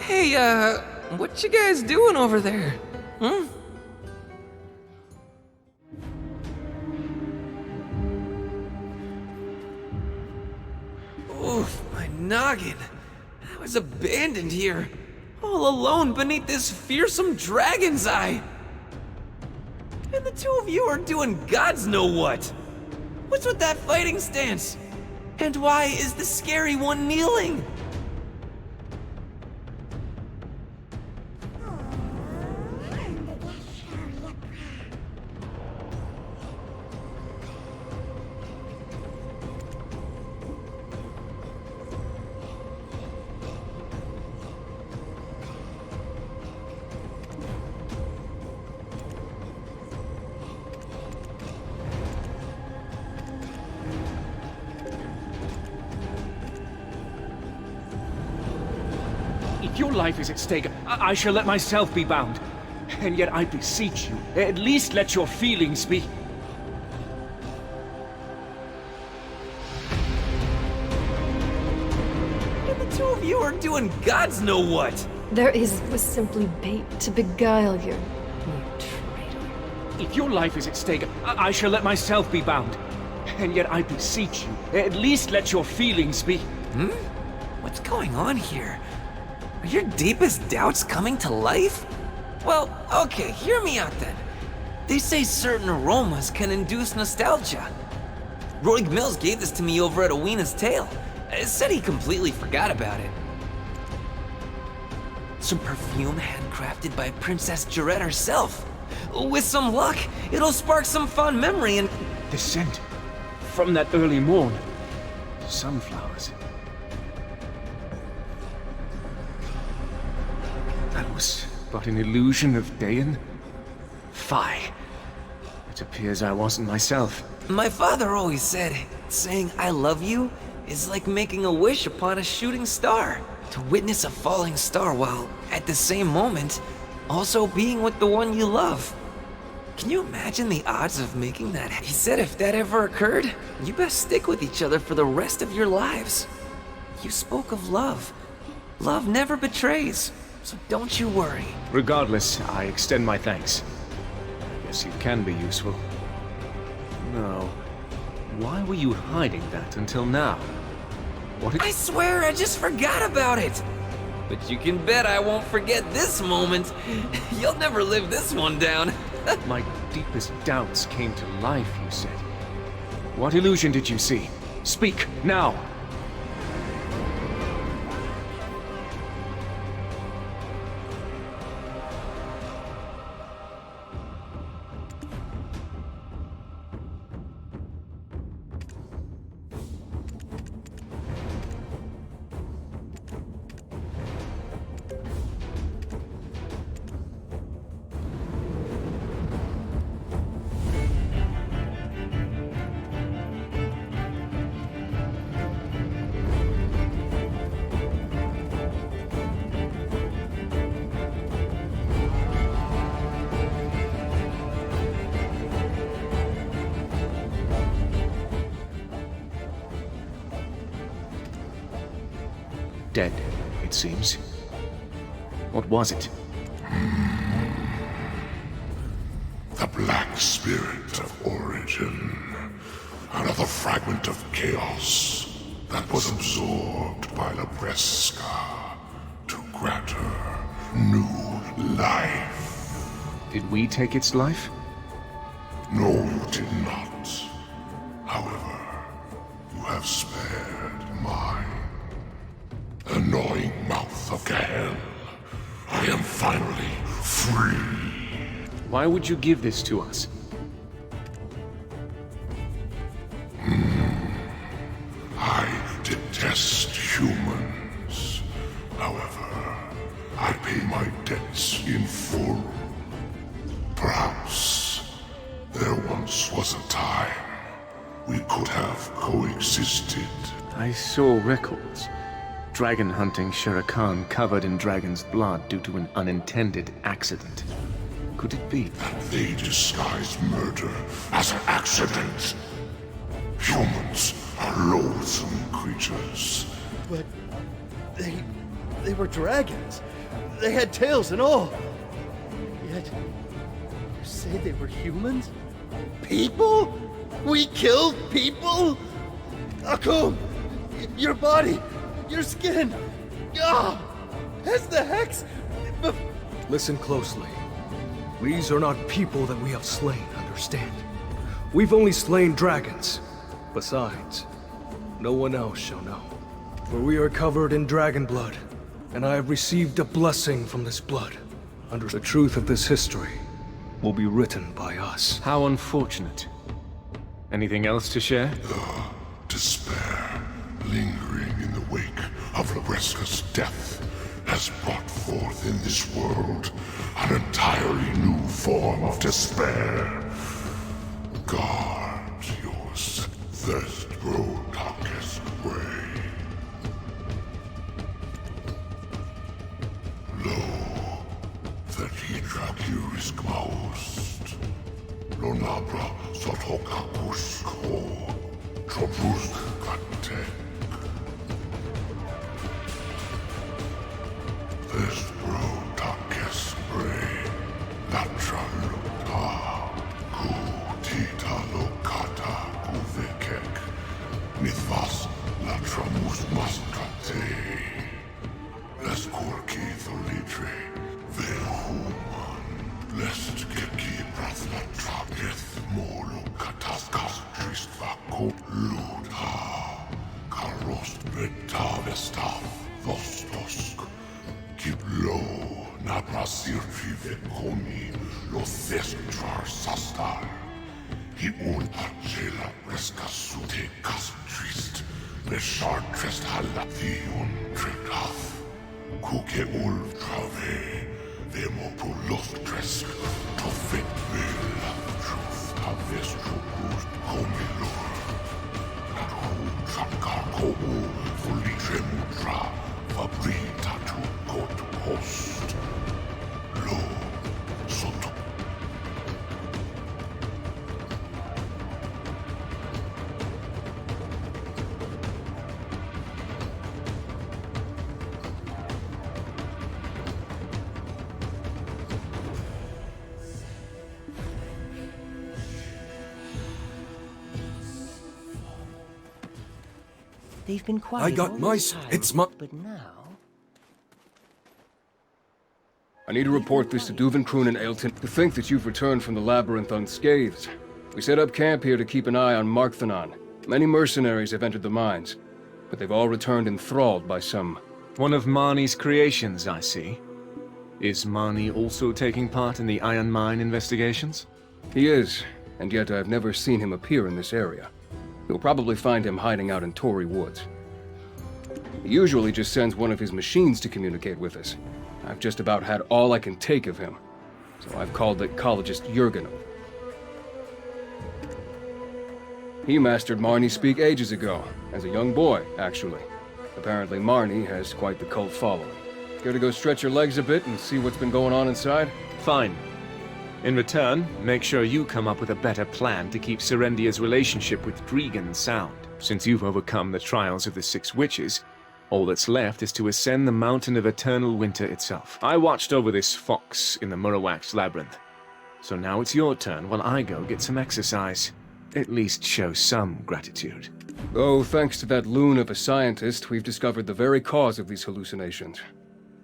Hey, what you guys doing over there? Oof, my noggin. I was abandoned here, all alone beneath this fearsome dragon's eye. And the two of you are doing gods know what. What's with that fighting stance? And why is the scary one kneeling? If your life is at stake, I shall let myself be bound. And yet I beseech you, at least let your feelings be... And the two of you are doing gods know what. Their is was simply bait to beguile you, you traitor. If your life is at stake, I shall let myself be bound. And yet I beseech you, at least let your feelings be... What's going on here? Are your deepest doubts coming to life? Well, okay, hear me out then. They say certain aromas can induce nostalgia. Roig Mills gave this to me over at Oweena's Tale. It said he completely forgot about it. Some perfume handcrafted by Princess Jarette herself. With some luck, it'll spark some fond memory and... The scent from that early morn. Sunflowers. That was but an illusion of Dayan? Fie. It appears I wasn't myself. My father always said, saying I love you is like making a wish upon a shooting star. To witness a falling star while, at the same moment, also being with the one you love. Can you imagine the odds of making that? He said if that ever occurred, you best stick with each other for the rest of your lives. You spoke of love. Love never betrays. So don't you worry. Regardless, I extend my thanks. Guess you can be useful. No. Why were you hiding that until now? I swear I just forgot about it. But you can bet I won't forget this moment. You'll never live this one down. My deepest doubts came to life, you said. What illusion did you see? Speak, now! dead, it seems. What was it? The Black Spirit of Origin. Another fragment of chaos that was absorbed by Labreska to grant her new life. Did we take its life? No, you did not. However, you have spared mine. The gnawing mouth of Gahel. I am finally free. Why would you give this to us? I detest humans. However, I pay my debts in full. Perhaps there once was a time we could have coexisted. I saw records. Dragon hunting Sherekhan covered in dragon's blood due to an unintended accident. Could it be? That they disguise murder as an accident. Humans are loathsome creatures. But they were dragons. They had tails and all. Yet, you say they were humans? People? We killed people? Akum! Your body! Your skin! Ah! Has the hex... Listen closely. These are not people that we have slain, understand? We've only slain dragons. Besides, no one else shall know. For we are covered in dragon blood, and I have received a blessing from this blood. Under the truth of this history will be written by us. How unfortunate. Anything else to share? The despair lingering in the wake of Labreska's death has brought forth in this world an entirely new form of despair. Guard yours, thirst grow darkest way. Lo, that he dragiris gmaust. Lonabra sotokakus ko, trobusk kate. Thirst grow darkest gray, latra luta, ku tita lokata kuvekek, mithvas latra musmaskate. Leskurki tholitre, velhuman, lest keki brathla trageth molu kataskas tristvako luta, karost betavestav vostosk. Keep low, nabrasirfi vekomi, lo thestrar sastar. He un argela prescasute cas trist, neshar trest halla thion tredath. Kuke ulv trave, vemo pulost tresk, tofet vela, truth avestro gust komilor. Nat hu trankar ko u, folitre mutra, fabrita tu got host. Lo, soto. They've been quiet. I got all mice. this time, It's my... But now... I need to report this to Duvenkroon and Ailton. To think that you've returned from the Labyrinth unscathed. We set up camp here to keep an eye on Markthanan. Many mercenaries have entered the mines, but they've all returned enthralled by some... One of Marnie's creations, I see. Is Marnie also taking part in the iron mine investigations? He is, and yet I've never seen him appear in this area. You'll probably find him hiding out in Tori Woods. He usually just sends one of his machines to communicate with us. I've just about had all I can take of him, so I've called the ecologist Jurgen. He mastered Marnie speak ages ago, as a young boy, actually. Apparently Marnie has quite the cult following. Care to go stretch your legs a bit and see what's been going on inside? Fine. In return, make sure you come up with a better plan to keep Serendia's relationship with Dregan sound. Since you've overcome the trials of the Six Witches, All that's left is to ascend the Mountain of Eternal Winter itself. I watched over this fox in the Murrowak's Labyrinth. So now it's your turn while I go get some exercise. At least show some gratitude. Oh, thanks to that loon of a scientist, we've discovered the very cause of these hallucinations.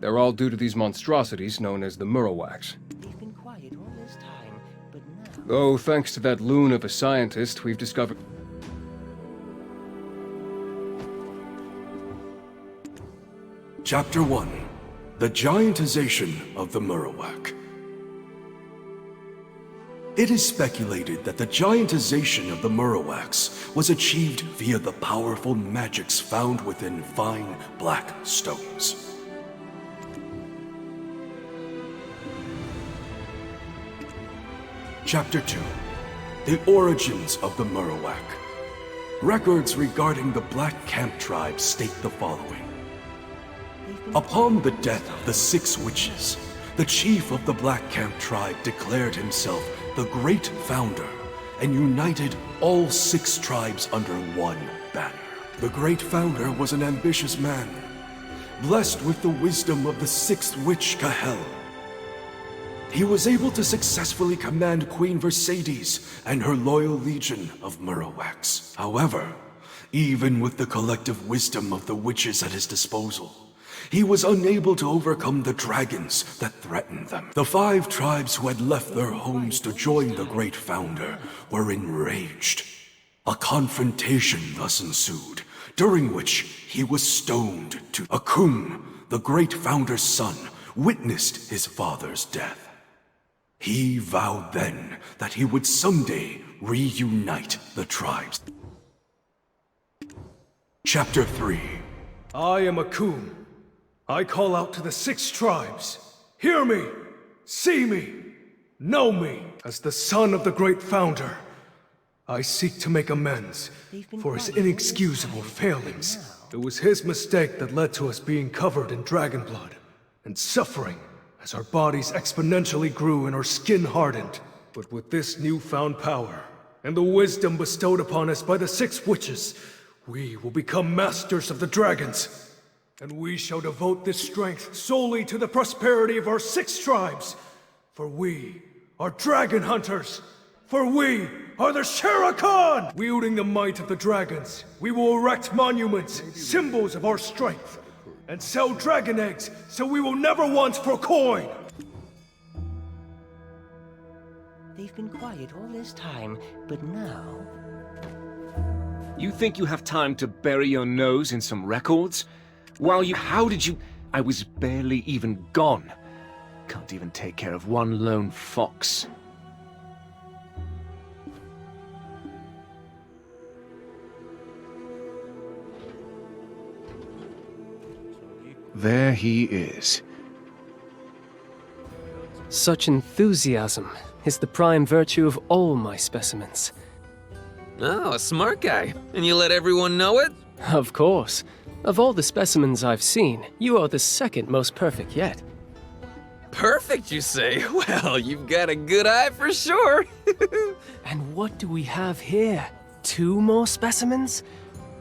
They're all due to these monstrosities known as the Murrowaks. They've been quiet all this time, but now... Oh, thanks to that loon of a scientist, we've discovered... Chapter 1. The Giantization of the Murrowak. It is speculated that the giantization of the Murrowaks was achieved via the powerful magics found within fine black stones. Chapter 2. The Origins of the Murrowak. Records regarding the Black Camp tribe state the following. Upon the death of the 6 witches, the chief of the Black Camp tribe declared himself the Great Founder and united all 6 tribes under one banner. The Great Founder was an ambitious man, blessed with the wisdom of the 6th witch Kahel. He was able to successfully command Queen Mercedes and her loyal legion of Murrowaks. However, even with the collective wisdom of the witches at his disposal, he was unable to overcome the dragons that threatened them. The 5 tribes who had left their homes to join the Great Founder were enraged. A confrontation thus ensued, during which he was stoned to Akum, the Great Founder's son, witnessed his father's death. He vowed then that he would someday reunite the tribes. Chapter 3. I am Akum. I call out to the 6 tribes. Hear me, see me, know me. As the son of the Great Founder, I seek to make amends for his inexcusable failings. It was his mistake that led to us being covered in dragon blood and suffering as our bodies exponentially grew and our skin hardened. But with this newfound power and the wisdom bestowed upon us by the 6 witches, we will become masters of the dragons. And we shall devote this strength solely to the prosperity of our 6 tribes. For we are dragon hunters. For we are the Sherekhan! Wielding the might of the dragons, we will erect monuments, symbols of our strength, and sell dragon eggs so we will never want for coin! They've been quiet all this time, but now... You think you have time to bury your nose in some records? How did you... I was barely even gone. Can't even take care of one lone fox. There he is. Such enthusiasm is the prime virtue of all my specimens. Oh, a smart guy. And you let everyone know it? Of course. Of all the specimens I've seen, you are the second most perfect yet. Perfect, you say? Well, you've got a good eye for sure. And what do we have here? 2 more specimens?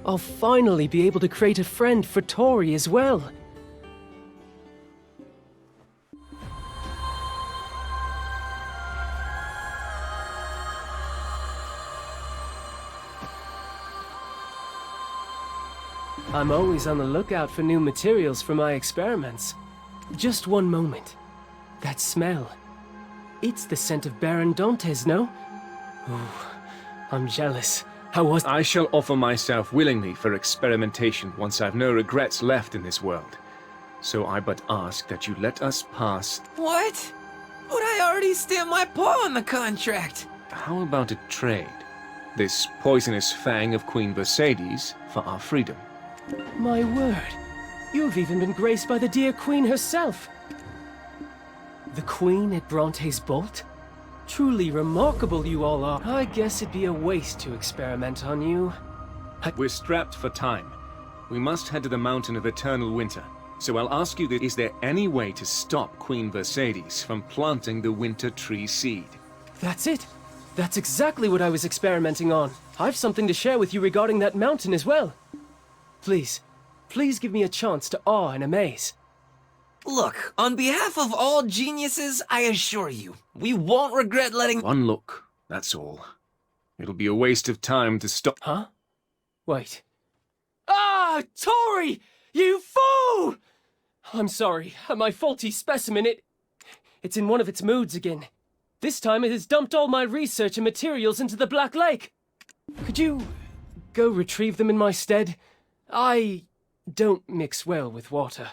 I'll finally be able to create a friend for Tori as well. I'm always on the lookout for new materials for my experiments. Just one moment. That smell. It's the scent of Baron Dantes, no? Ooh, I'm jealous. I shall offer myself willingly for experimentation once I've no regrets left in this world. So I but ask that you let us pass. What? But I already stamped my paw on the contract. How about a trade? This poisonous fang of Queen Mercedes for our freedom. My word. You've even been graced by the dear Queen herself. The Queen at Bronte's Bolt? Truly remarkable you all are. I guess it'd be a waste to experiment on you. We're strapped for time. We must head to the Mountain of Eternal Winter. So I'll ask you this, is there any way to stop Queen Mercedes from planting the Winter Tree seed? That's it. That's exactly what I was experimenting on. I've something to share with you regarding that mountain as well. Please Please give me a chance to awe and amaze. Look, on behalf of all geniuses, I assure you, we won't regret letting— One look, that's all. It'll be a waste of time to stop— Huh? Wait. Ah, Tori! You fool! I'm sorry, my faulty specimen, it's in one of its moods again. This time it has dumped all my research and materials into the Black Lake. Could you go retrieve them in my stead? I don't mix well with water.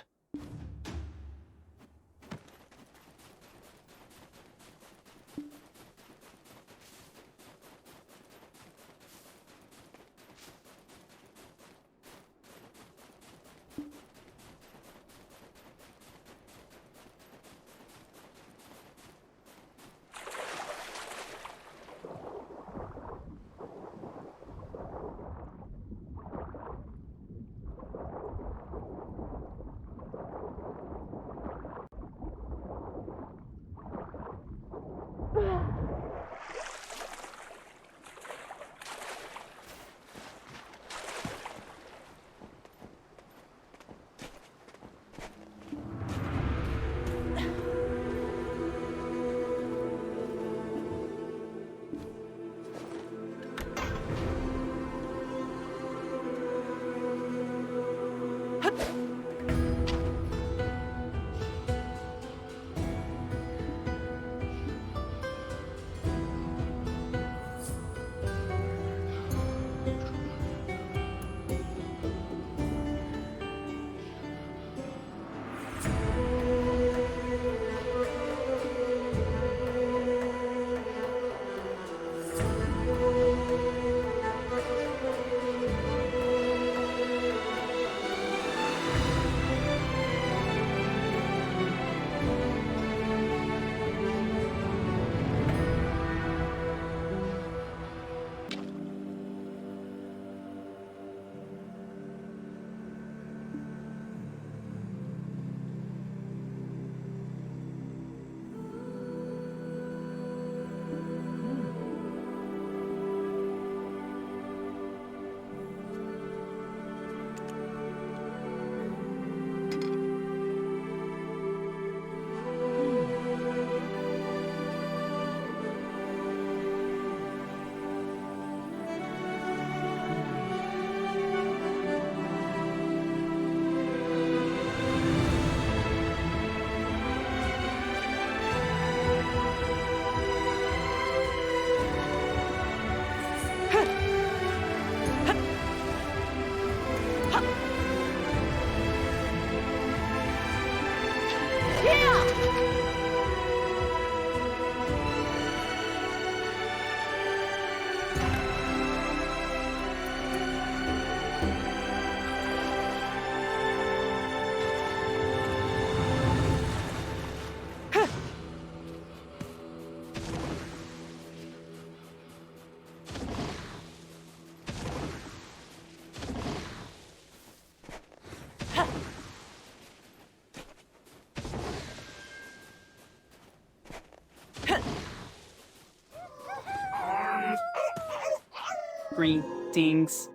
Greetings.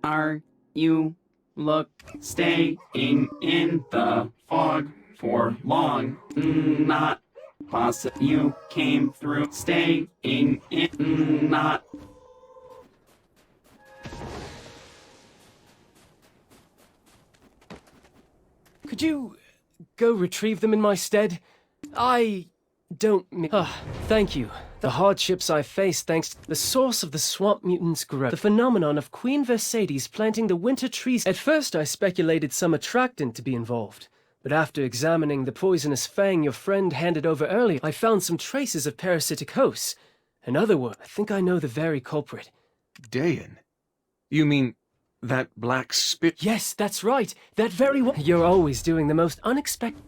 Are you staying in the fog for long? Not possible. You came through staying in not. Could you go retrieve them in my stead? I don't thank you. The hardships I faced thanks to the source of the swamp mutants' growth. The phenomenon of Queen Mercedes planting the winter trees. At first I speculated some attractant to be involved. But after examining the poisonous fang your friend handed over earlier, I found some traces of parasitic hosts. In other words, I think I know the very culprit. Dayan? You mean that black spit? Yes, that's right. That very one. You're always doing the most unexpected.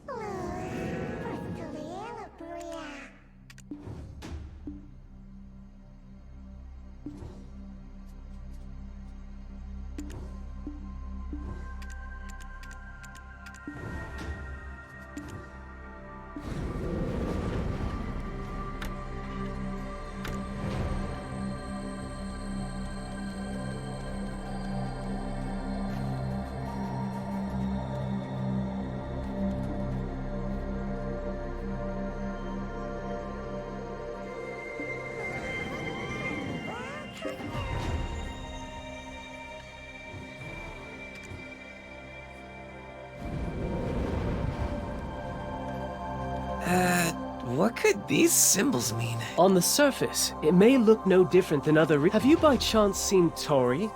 What could these symbols mean? On the surface, it may look no different than other. Have you by chance seen Tori?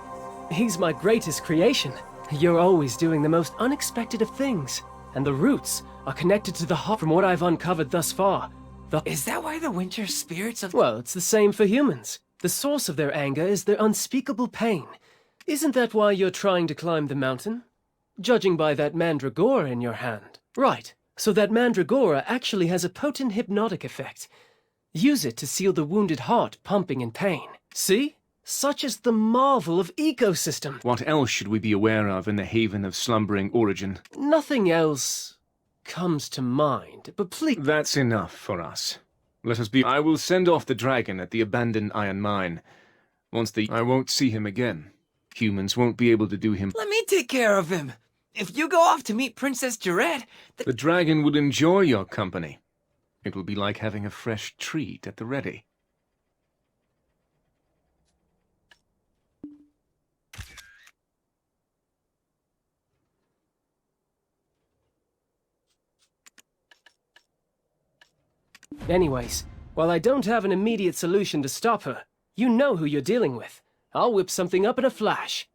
He's my greatest creation. You're always doing the most unexpected of things. And the roots are connected to the heart from what I've uncovered thus far. Is that why the winter spirits of... Well, it's the same for humans. The source of their anger is their unspeakable pain. Isn't that why you're trying to climb the mountain? Judging by that mandragora in your hand. Right. So that mandragora actually has a potent hypnotic effect. Use it to seal the wounded heart pumping in pain. See? Such is the marvel of ecosystem. What else should we be aware of in the haven of slumbering origin? Nothing else comes to mind, but please... That's enough for us. Let us be... I will send off the dragon at the abandoned iron mine. I won't see him again. Humans won't be able to do him... Let me take care of him. If you go off to meet Princess Jared... The dragon will enjoy your company. It will be like having a fresh treat at the ready. Anyways, while I don't have an immediate solution to stop her, you know who you're dealing with. I'll whip something up in a flash.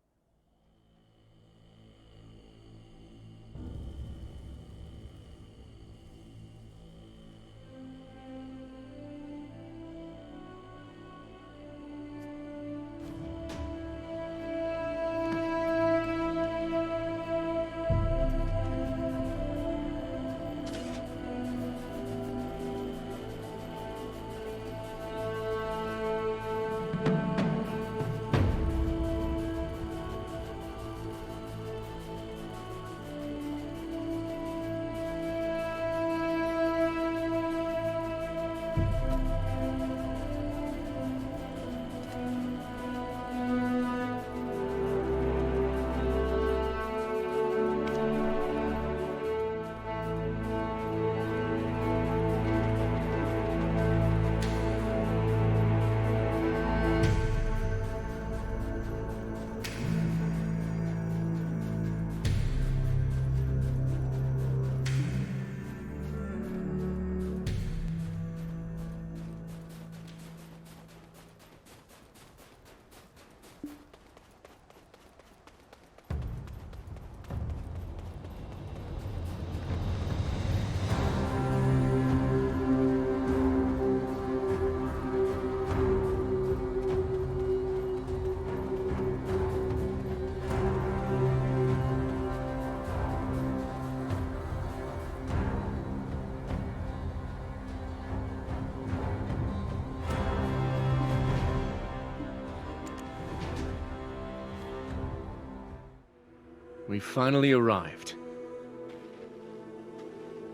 We finally arrived.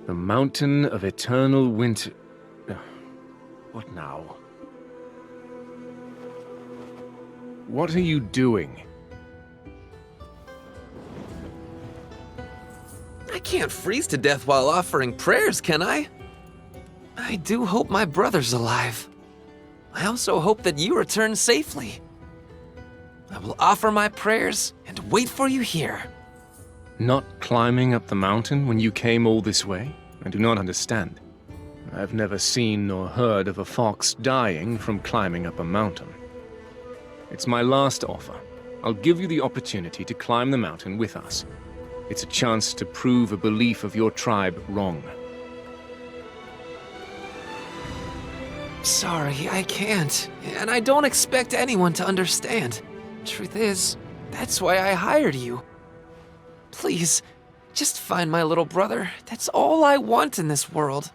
The Mountain of Eternal Winter... What now? What are you doing? I can't freeze to death while offering prayers, can I? I do hope my brother's alive. I also hope that you return safely. I will offer my prayers and wait for you here. Not climbing up the mountain when you came all this way? I do not understand. I've never seen nor heard of a fox dying from climbing up a mountain. It's my last offer. I'll give you the opportunity to climb the mountain with us. It's a chance to prove a belief of your tribe wrong. Sorry, I can't. And I don't expect anyone to understand. Truth is, that's why I hired you. Please, just find my little brother. That's all I want in this world.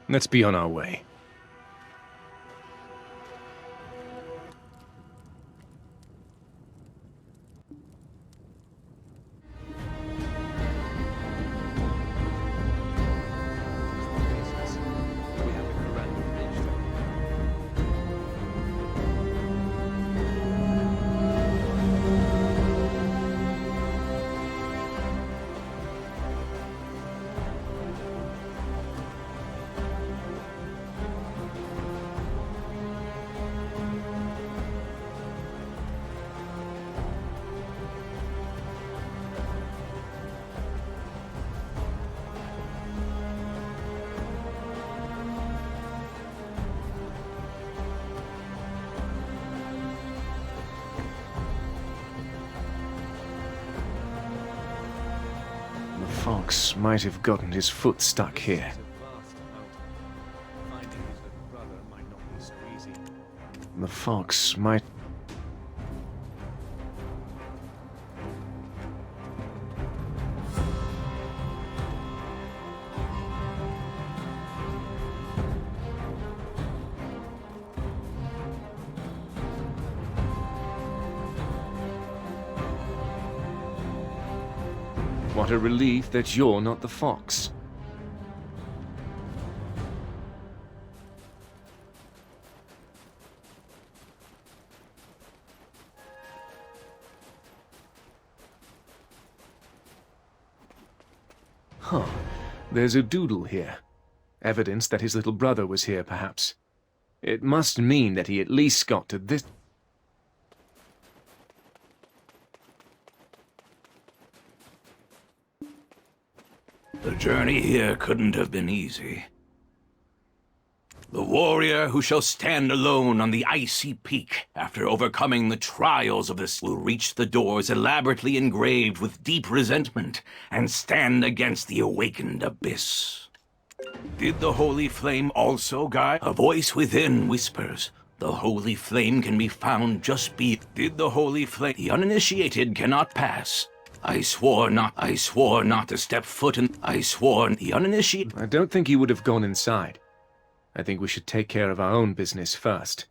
Let's be on our way. Fox might have gotten his foot stuck here. The Fox might... What a relief that you're not the Fox. Huh. There's a doodle here. Evidence that his little brother was here, perhaps. It must mean that he at least got to this... The journey here couldn't have been easy. The warrior who shall stand alone on the icy peak after overcoming the trials of this will reach the doors elaborately engraved with deep resentment and stand against the awakened abyss. Did the holy flame also guide? A voice within whispers, the holy flame can be found just be. Did the holy flame? The uninitiated cannot pass. I swore not to step foot in. I swore the uninitiated. I don't think he would have gone inside. I think we should take care of our own business first.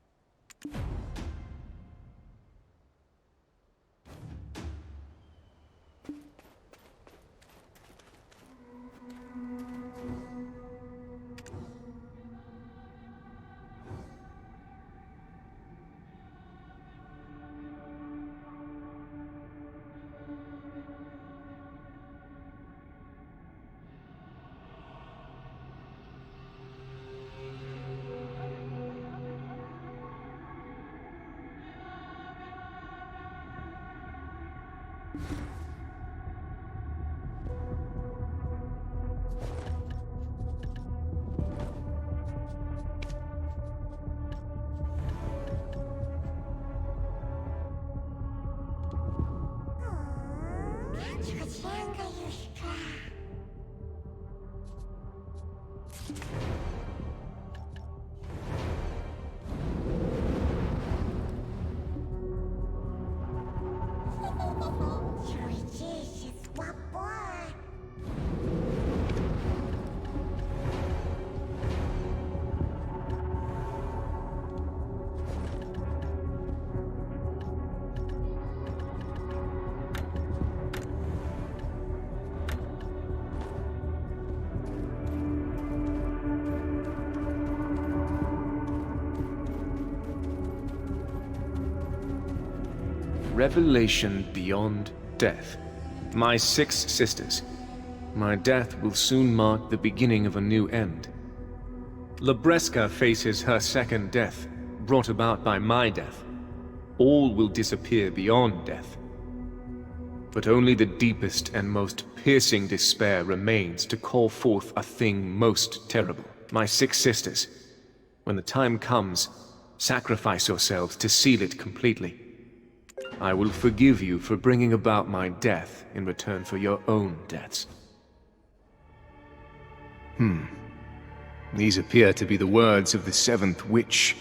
Revelation beyond death. My 6 sisters. My death will soon mark the beginning of a new end. Labreska faces her second death, brought about by my death. All will disappear beyond death. But only the deepest and most piercing despair remains to call forth a thing most terrible. My 6 sisters, when the time comes, sacrifice yourselves to seal it completely. I will forgive you for bringing about my death in return for your own deaths. These appear to be the words of the 7th witch.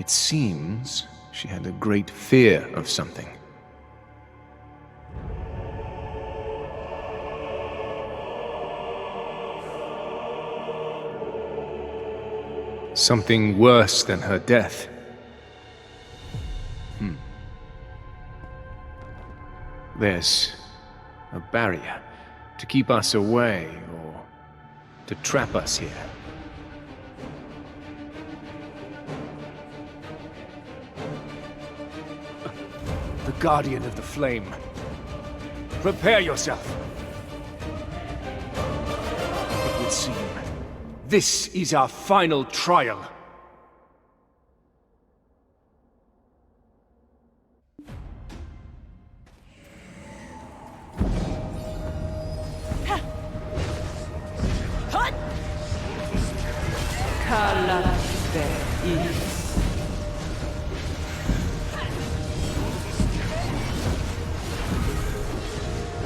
It seems she had a great fear of something. Something worse than her death. There's a barrier to keep us away or to trap us here. The Guardian of the Flame. Prepare yourself. It would seem this is our final trial.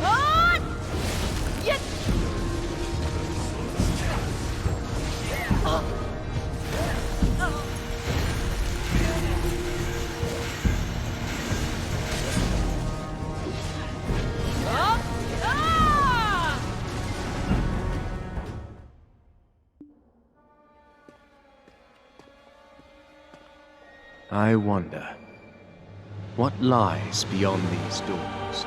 Oh! I wonder, what lies beyond these doors?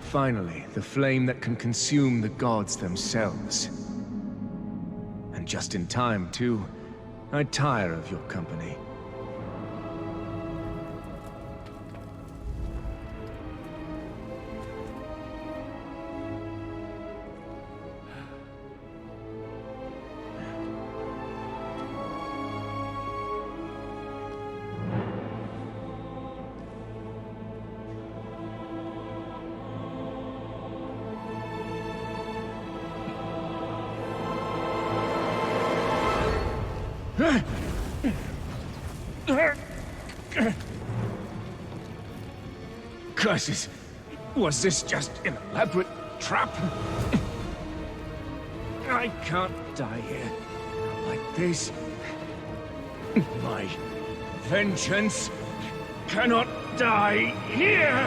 Finally, the flame that can consume the gods themselves. And just in time, too. I tire of your company. Curses! Was this just an elaborate trap? I can't die here. Not like this. My vengeance cannot die here!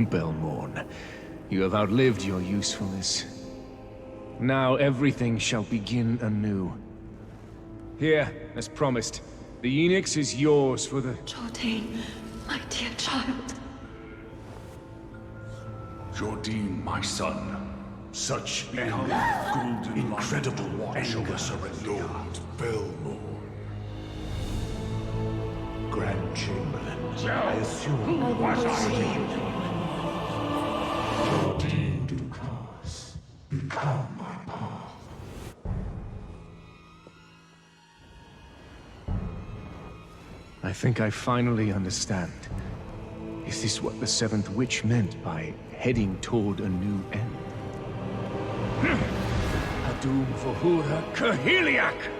Belmorn, you have outlived your usefulness. Now everything shall begin anew. Here, as promised, the Ynix is yours for the... Jordine, my dear child. Jordine, my son. Such incredible anger surrendered Belmorn. Grand Chamberlain, I assume was Jordine Dukas, become my path. I think I finally understand. Is this what the Seventh Witch meant by heading toward a new end? Adum Vahura Kahiliak!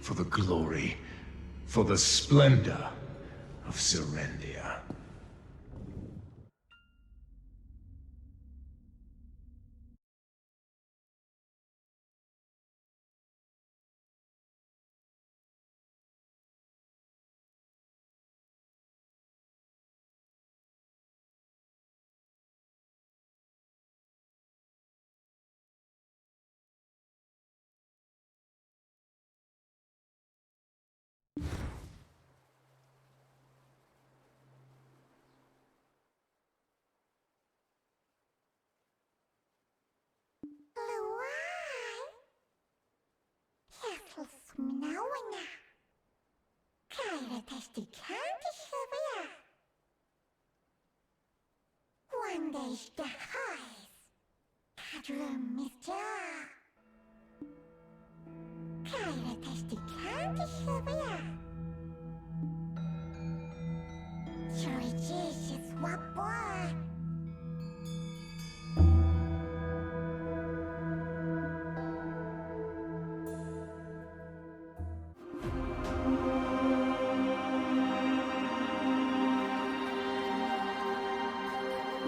For the glory, for the splendor of Serendia.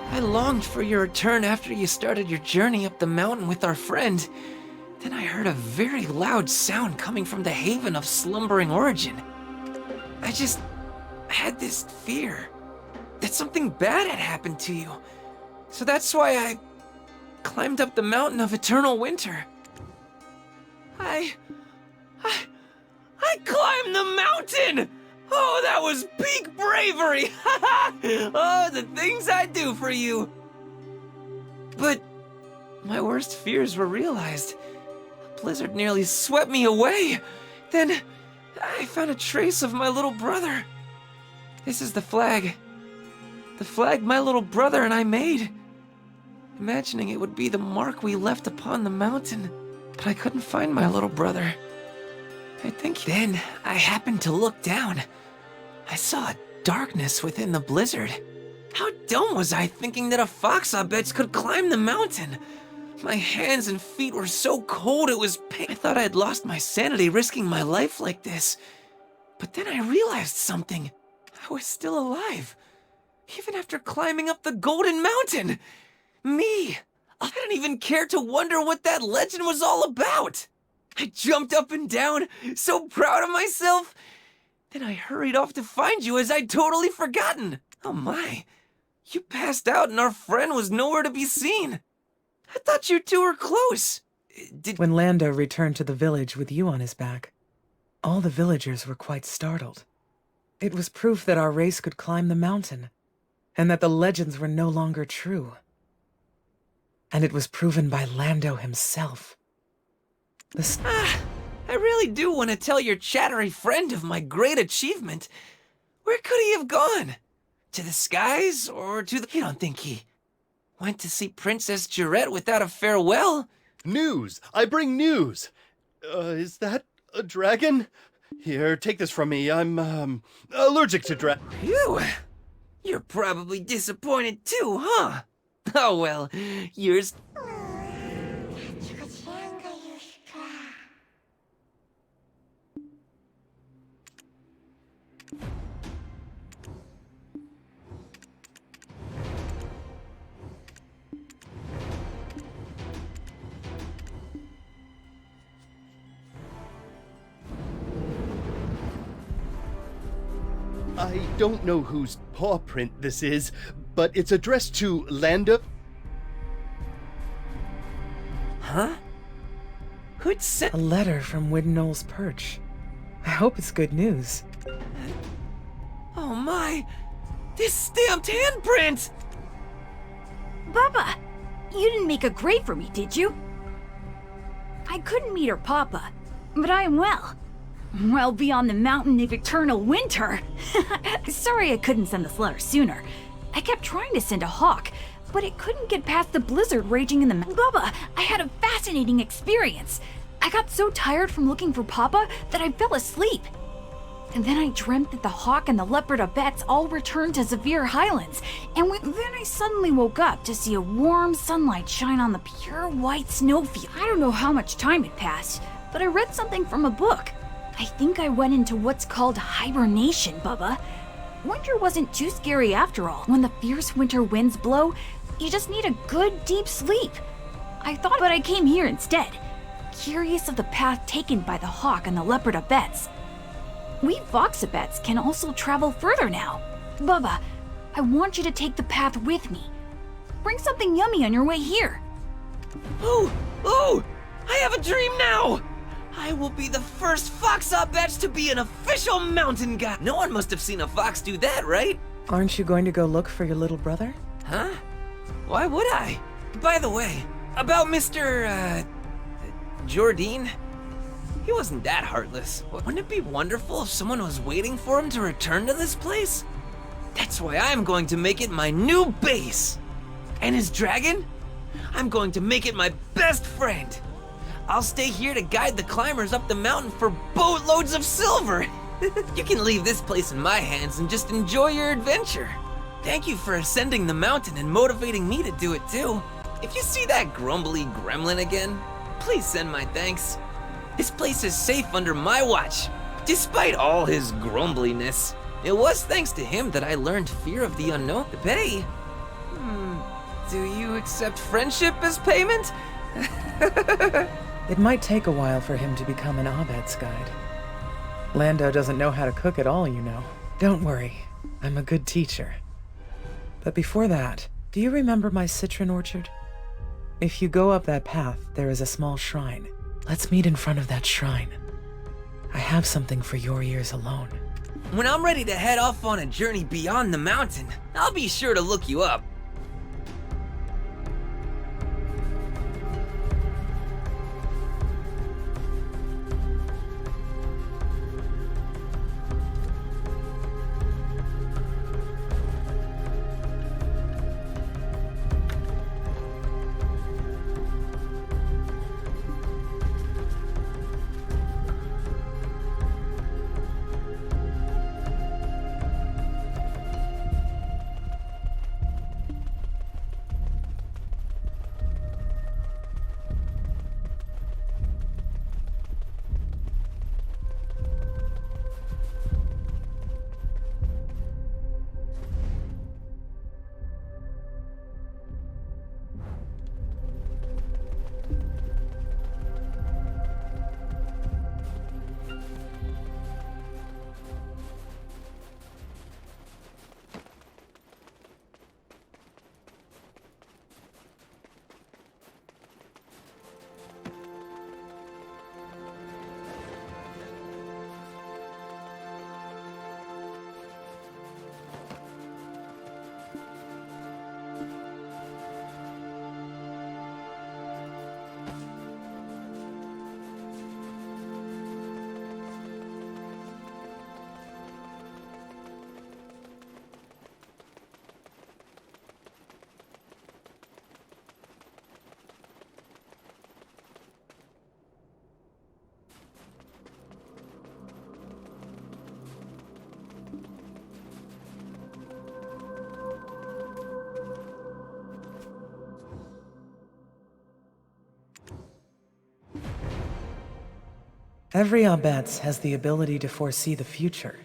I longed for your return after you started your journey up the mountain with our friend. Then I heard a very loud sound coming from the haven of Slumbering origin. I just had this fear that something bad had happened to you. So that's why I climbed up the mountain of eternal winter. I climbed the mountain! Oh, that was peak bravery! Oh, the things I do for you! But my worst fears were realized. The blizzard nearly swept me away. Then I found a trace of my little brother. This is the flag. The flag my little brother and I made. Imagining it would be the mark we left upon the mountain. But I couldn't find my little brother. I think then I happened to look down. I saw a darkness within the blizzard. How dumb was I thinking that a fox Abets could climb the mountain? My hands and feet were so cold it was pain. I thought I had lost my sanity risking my life like this. But then I realized something. I was still alive. Even after climbing up the Golden Mountain. Me. I didn't even care to wonder what that legend was all about. I jumped up and down, so proud of myself. Then I hurried off to find you as I'd totally forgotten. Oh my. You passed out and our friend was nowhere to be seen. I thought you two were close. When Lando returned to the village with you on his back, all the villagers were quite startled. It was proof that our race could climb the mountain, and that the legends were no longer true. And it was proven by Lando himself. I really do want to tell your chattery friend of my great achievement. Where could he have gone? To the skies or to the... You don't think he went to see Princess Jarette without a farewell? News! I bring news! Is that a dragon? Here, take this from me. I'm, allergic to Phew! You're probably disappointed too, huh? Oh well, yours... I don't know whose pawprint this is, but it's addressed to Lando. Huh? Who'd sent... A letter from Widnall's perch. I hope it's good news. Oh my! This stamped handprint! Baba, you didn't make a grave for me, did you? I couldn't meet her papa, but I am well. Well beyond the mountain of eternal winter. Sorry I couldn't send this letter sooner. I kept trying to send a hawk, but it couldn't get past the blizzard raging in the mountain. Baba, I had a fascinating experience. I got so tired from looking for Papa that I fell asleep. And then I dreamt that the hawk and the leopard Abets all returned to Zvier Highlands, and then I suddenly woke up to see a warm sunlight shine on the pure white snowfield. I don't know how much time had passed, but I read something from a book. I think I went into what's called hibernation, Bubba. Winter wasn't too scary after all. When the fierce winter winds blow, you just need a good deep sleep. I thought, but I came here instead, curious of the path taken by the hawk and the leopard Abets. We fox Abets can also travel further now. Bubba, I want you to take the path with me. Bring something yummy on your way here. Oh! I have a dream now! I will be the first fox Abets to be an official mountain guide. No one must have seen a fox do that, right? Aren't you going to go look for your little brother? Huh? Why would I? By the way, about Mr. Jordine, he wasn't that heartless. Wouldn't it be wonderful if someone was waiting for him to return to this place? That's why I'm going to make it my new base. And his dragon? I'm going to make it my best friend. I'll stay here to guide the climbers up the mountain for boatloads of silver. You can leave this place in my hands and just enjoy your adventure. Thank you for ascending the mountain and motivating me to do it too. If you see that grumbly gremlin again, please send my thanks. This place is safe under my watch. Despite all his grumbliness, it was thanks to him that I learned fear of the unknown. To pay? Do you accept friendship as payment? It might take a while for him to become an Abets guide. Lando doesn't know how to cook at all, you know. Don't worry, I'm a good teacher. But before that, do you remember my citron orchard? If you go up that path, there is a small shrine. Let's meet in front of that shrine. I have something for your ears alone. When I'm ready to head off on a journey beyond the mountain, I'll be sure to look you up. Every Abets has the ability to foresee the future.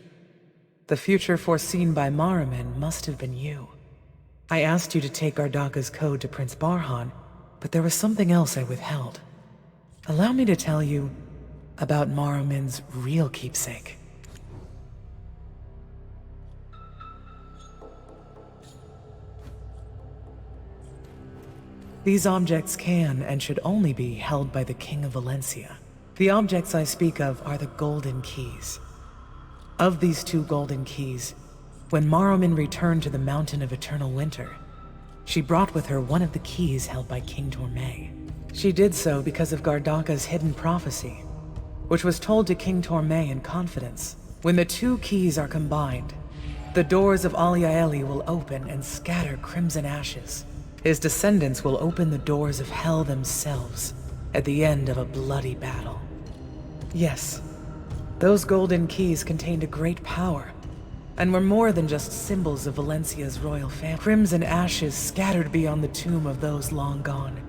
The future foreseen by Marumin must have been you. I asked you to take Gardaka's code to Prince Barhan, but there was something else I withheld. Allow me to tell you about Marumin's real keepsake. These objects can and should only be held by the King of Valencia. The objects I speak of are the Golden Keys. Of these two Golden Keys, when Marumin returned to the Mountain of Eternal Winter, she brought with her one of the keys held by King Tormay. She did so because of Gardaka's hidden prophecy, which was told to King Tormay in confidence. When the two keys are combined, the doors of Alyaelli will open and scatter crimson ashes. His descendants will open the doors of hell themselves at the end of a bloody battle. Yes, those golden keys contained a great power, and were more than just symbols of Valencia's royal family. Crimson ashes scattered beyond the tomb of those long gone.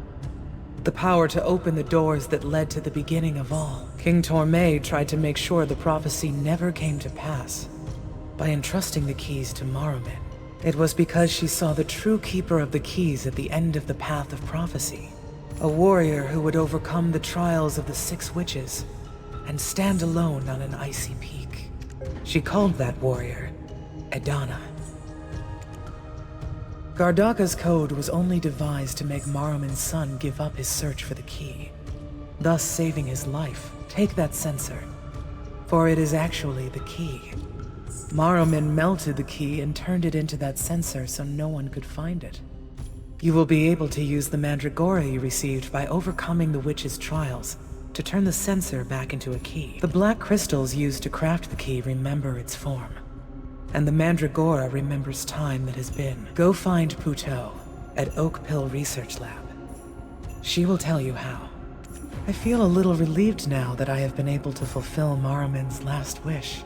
The power to open the doors that led to the beginning of all. King Tormay tried to make sure the prophecy never came to pass by entrusting the keys to Marumin. It was because she saw the true keeper of the keys at the end of the path of prophecy. A warrior who would overcome the trials of the 6 witches and stand alone on an icy peak. She called that warrior Edana. Gardaka's code was only devised to make Marumin's son give up his search for the key, thus saving his life. Take that censer, for it is actually the key. Marumin melted the key and turned it into that censer so no one could find it. You will be able to use the mandragora you received by overcoming the witch's trials to turn the censer back into a key. The black crystals used to craft the key remember its form, and the mandragora remembers time that has been. Go find Puto at Oak Pill Research Lab. She will tell you how. I feel a little relieved now that I have been able to fulfill Marumin's last wish.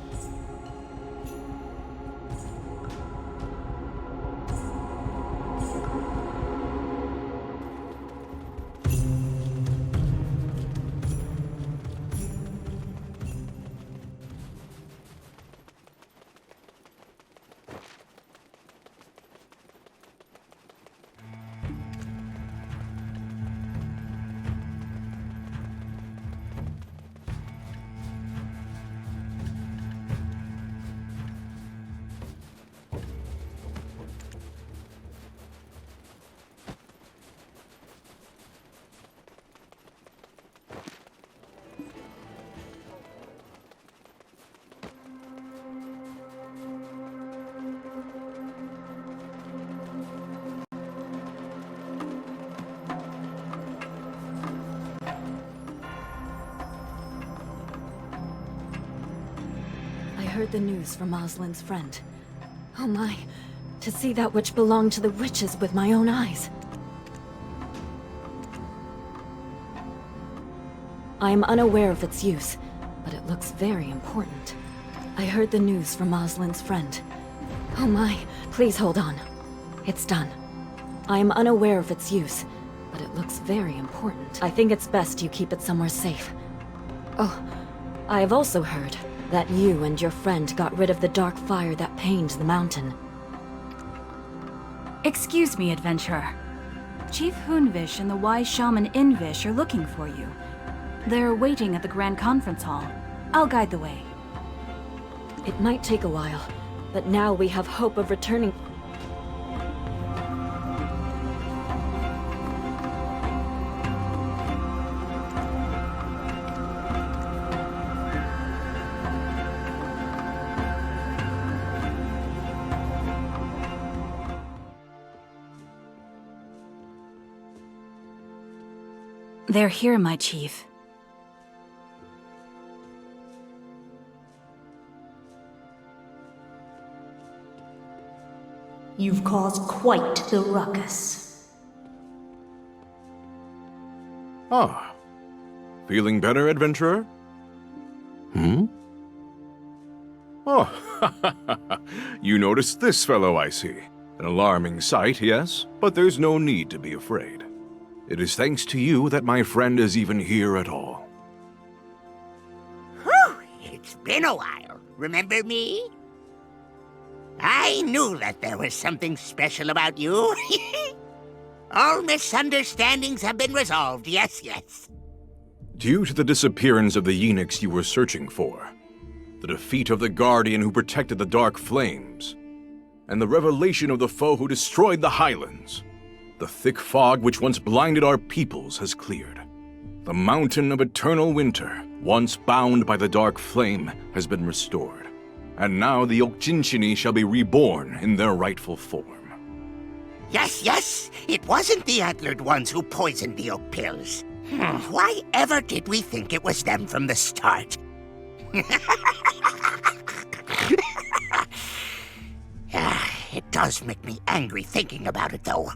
heard the news from Oslin's friend. Oh my, to see that which belonged to the witches with my own eyes. I am unaware of its use, but it looks very important. I heard the news from Oslin's friend. Oh my, please hold on. It's done. I am unaware of its use, but it looks very important. I think it's best you keep it somewhere safe. Oh, I have also heard that you and your friend got rid of the dark fire that pained the mountain. Excuse me, adventurer. Chief Hunvish and the wise shaman Invish are looking for you. They're waiting at the Grand Conference Hall. I'll guide the way. It might take a while, but now we have hope of returning. They're here, my chief. You've caused quite the ruckus. Ah. Feeling better, adventurer? Oh, you noticed this fellow, I see. An alarming sight, yes, but there's no need to be afraid. It is thanks to you that my friend is even here at all. Whew! It's been a while. Remember me? I knew that there was something special about you. All misunderstandings have been resolved, yes, yes. Due to the disappearance of the Ynix you were searching for, the defeat of the Guardian who protected the Dark Flames, and the revelation of the foe who destroyed the Highlands, the thick fog which once blinded our peoples has cleared. The mountain of eternal winter, once bound by the Dark Flame, has been restored, and now the Okjinchini shall be reborn in their rightful form. Yes, yes, it wasn't the antlered ones who poisoned the oak pills. Why ever did we think it was them from the start? It does make me angry thinking about it, though.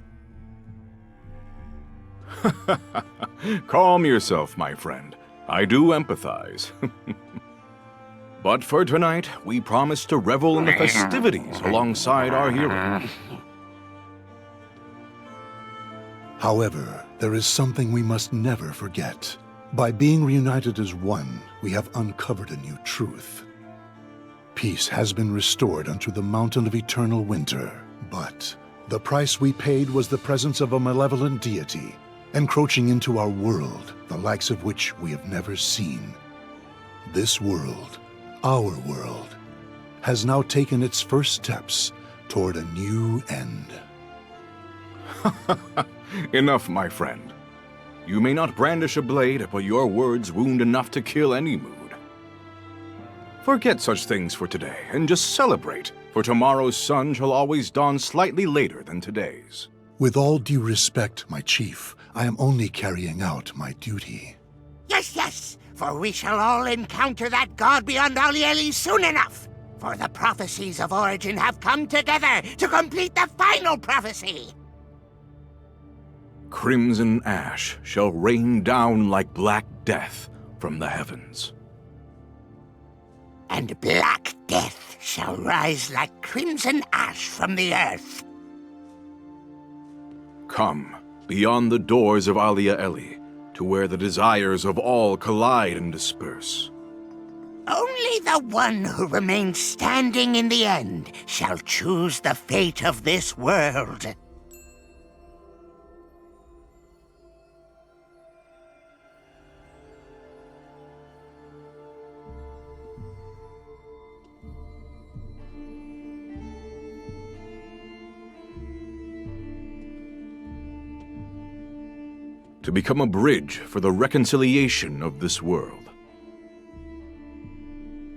Calm yourself, my friend. I do empathize. But for tonight, we promise to revel in the festivities alongside our hero. However, there is something we must never forget. By being reunited as one, we have uncovered a new truth. Peace has been restored unto the Mountain of Eternal Winter, but the price we paid was the presence of a malevolent deity, encroaching into our world, the likes of which we have never seen. This world, our world, has now taken its first steps toward a new end. Enough, my friend. You may not brandish a blade, but your words wound enough to kill any mood. Forget such things for today, and just celebrate, for tomorrow's sun shall always dawn slightly later than today's. With all due respect, my chief, I am only carrying out my duty. Yes, yes, for we shall all encounter that god beyond Alyaelli soon enough. For the prophecies of origin have come together to complete the final prophecy. Crimson ash shall rain down like black death from the heavens. And black death shall rise like crimson ash from the earth. Come, beyond the doors of Alyaelli, to where the desires of all collide and disperse. Only the one who remains standing in the end shall choose the fate of this world. To become a bridge for the reconciliation of this world.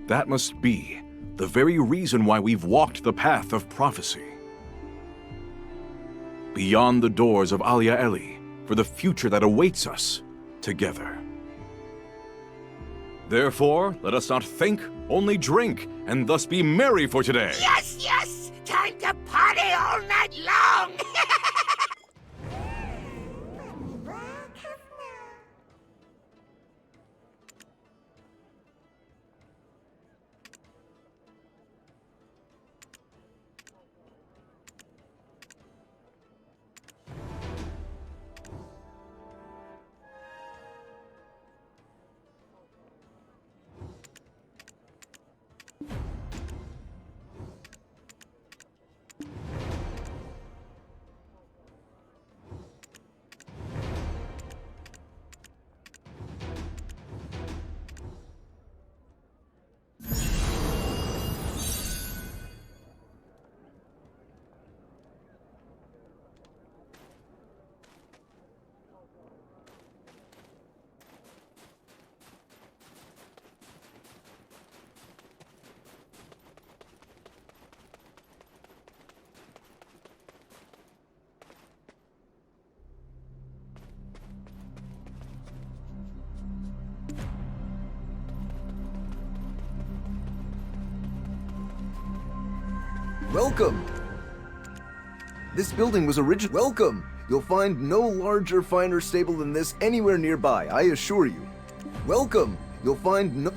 That must be the very reason why we've walked the path of prophecy. Beyond the doors of Alyaelli, for the future that awaits us together. Therefore, let us not think Only drink, and thus be merry for today. Yes, yes! Time to party all night long! Welcome! This building was originally— Welcome! You'll find no larger, finer stable than this anywhere nearby, I assure you. Welcome! You'll find no—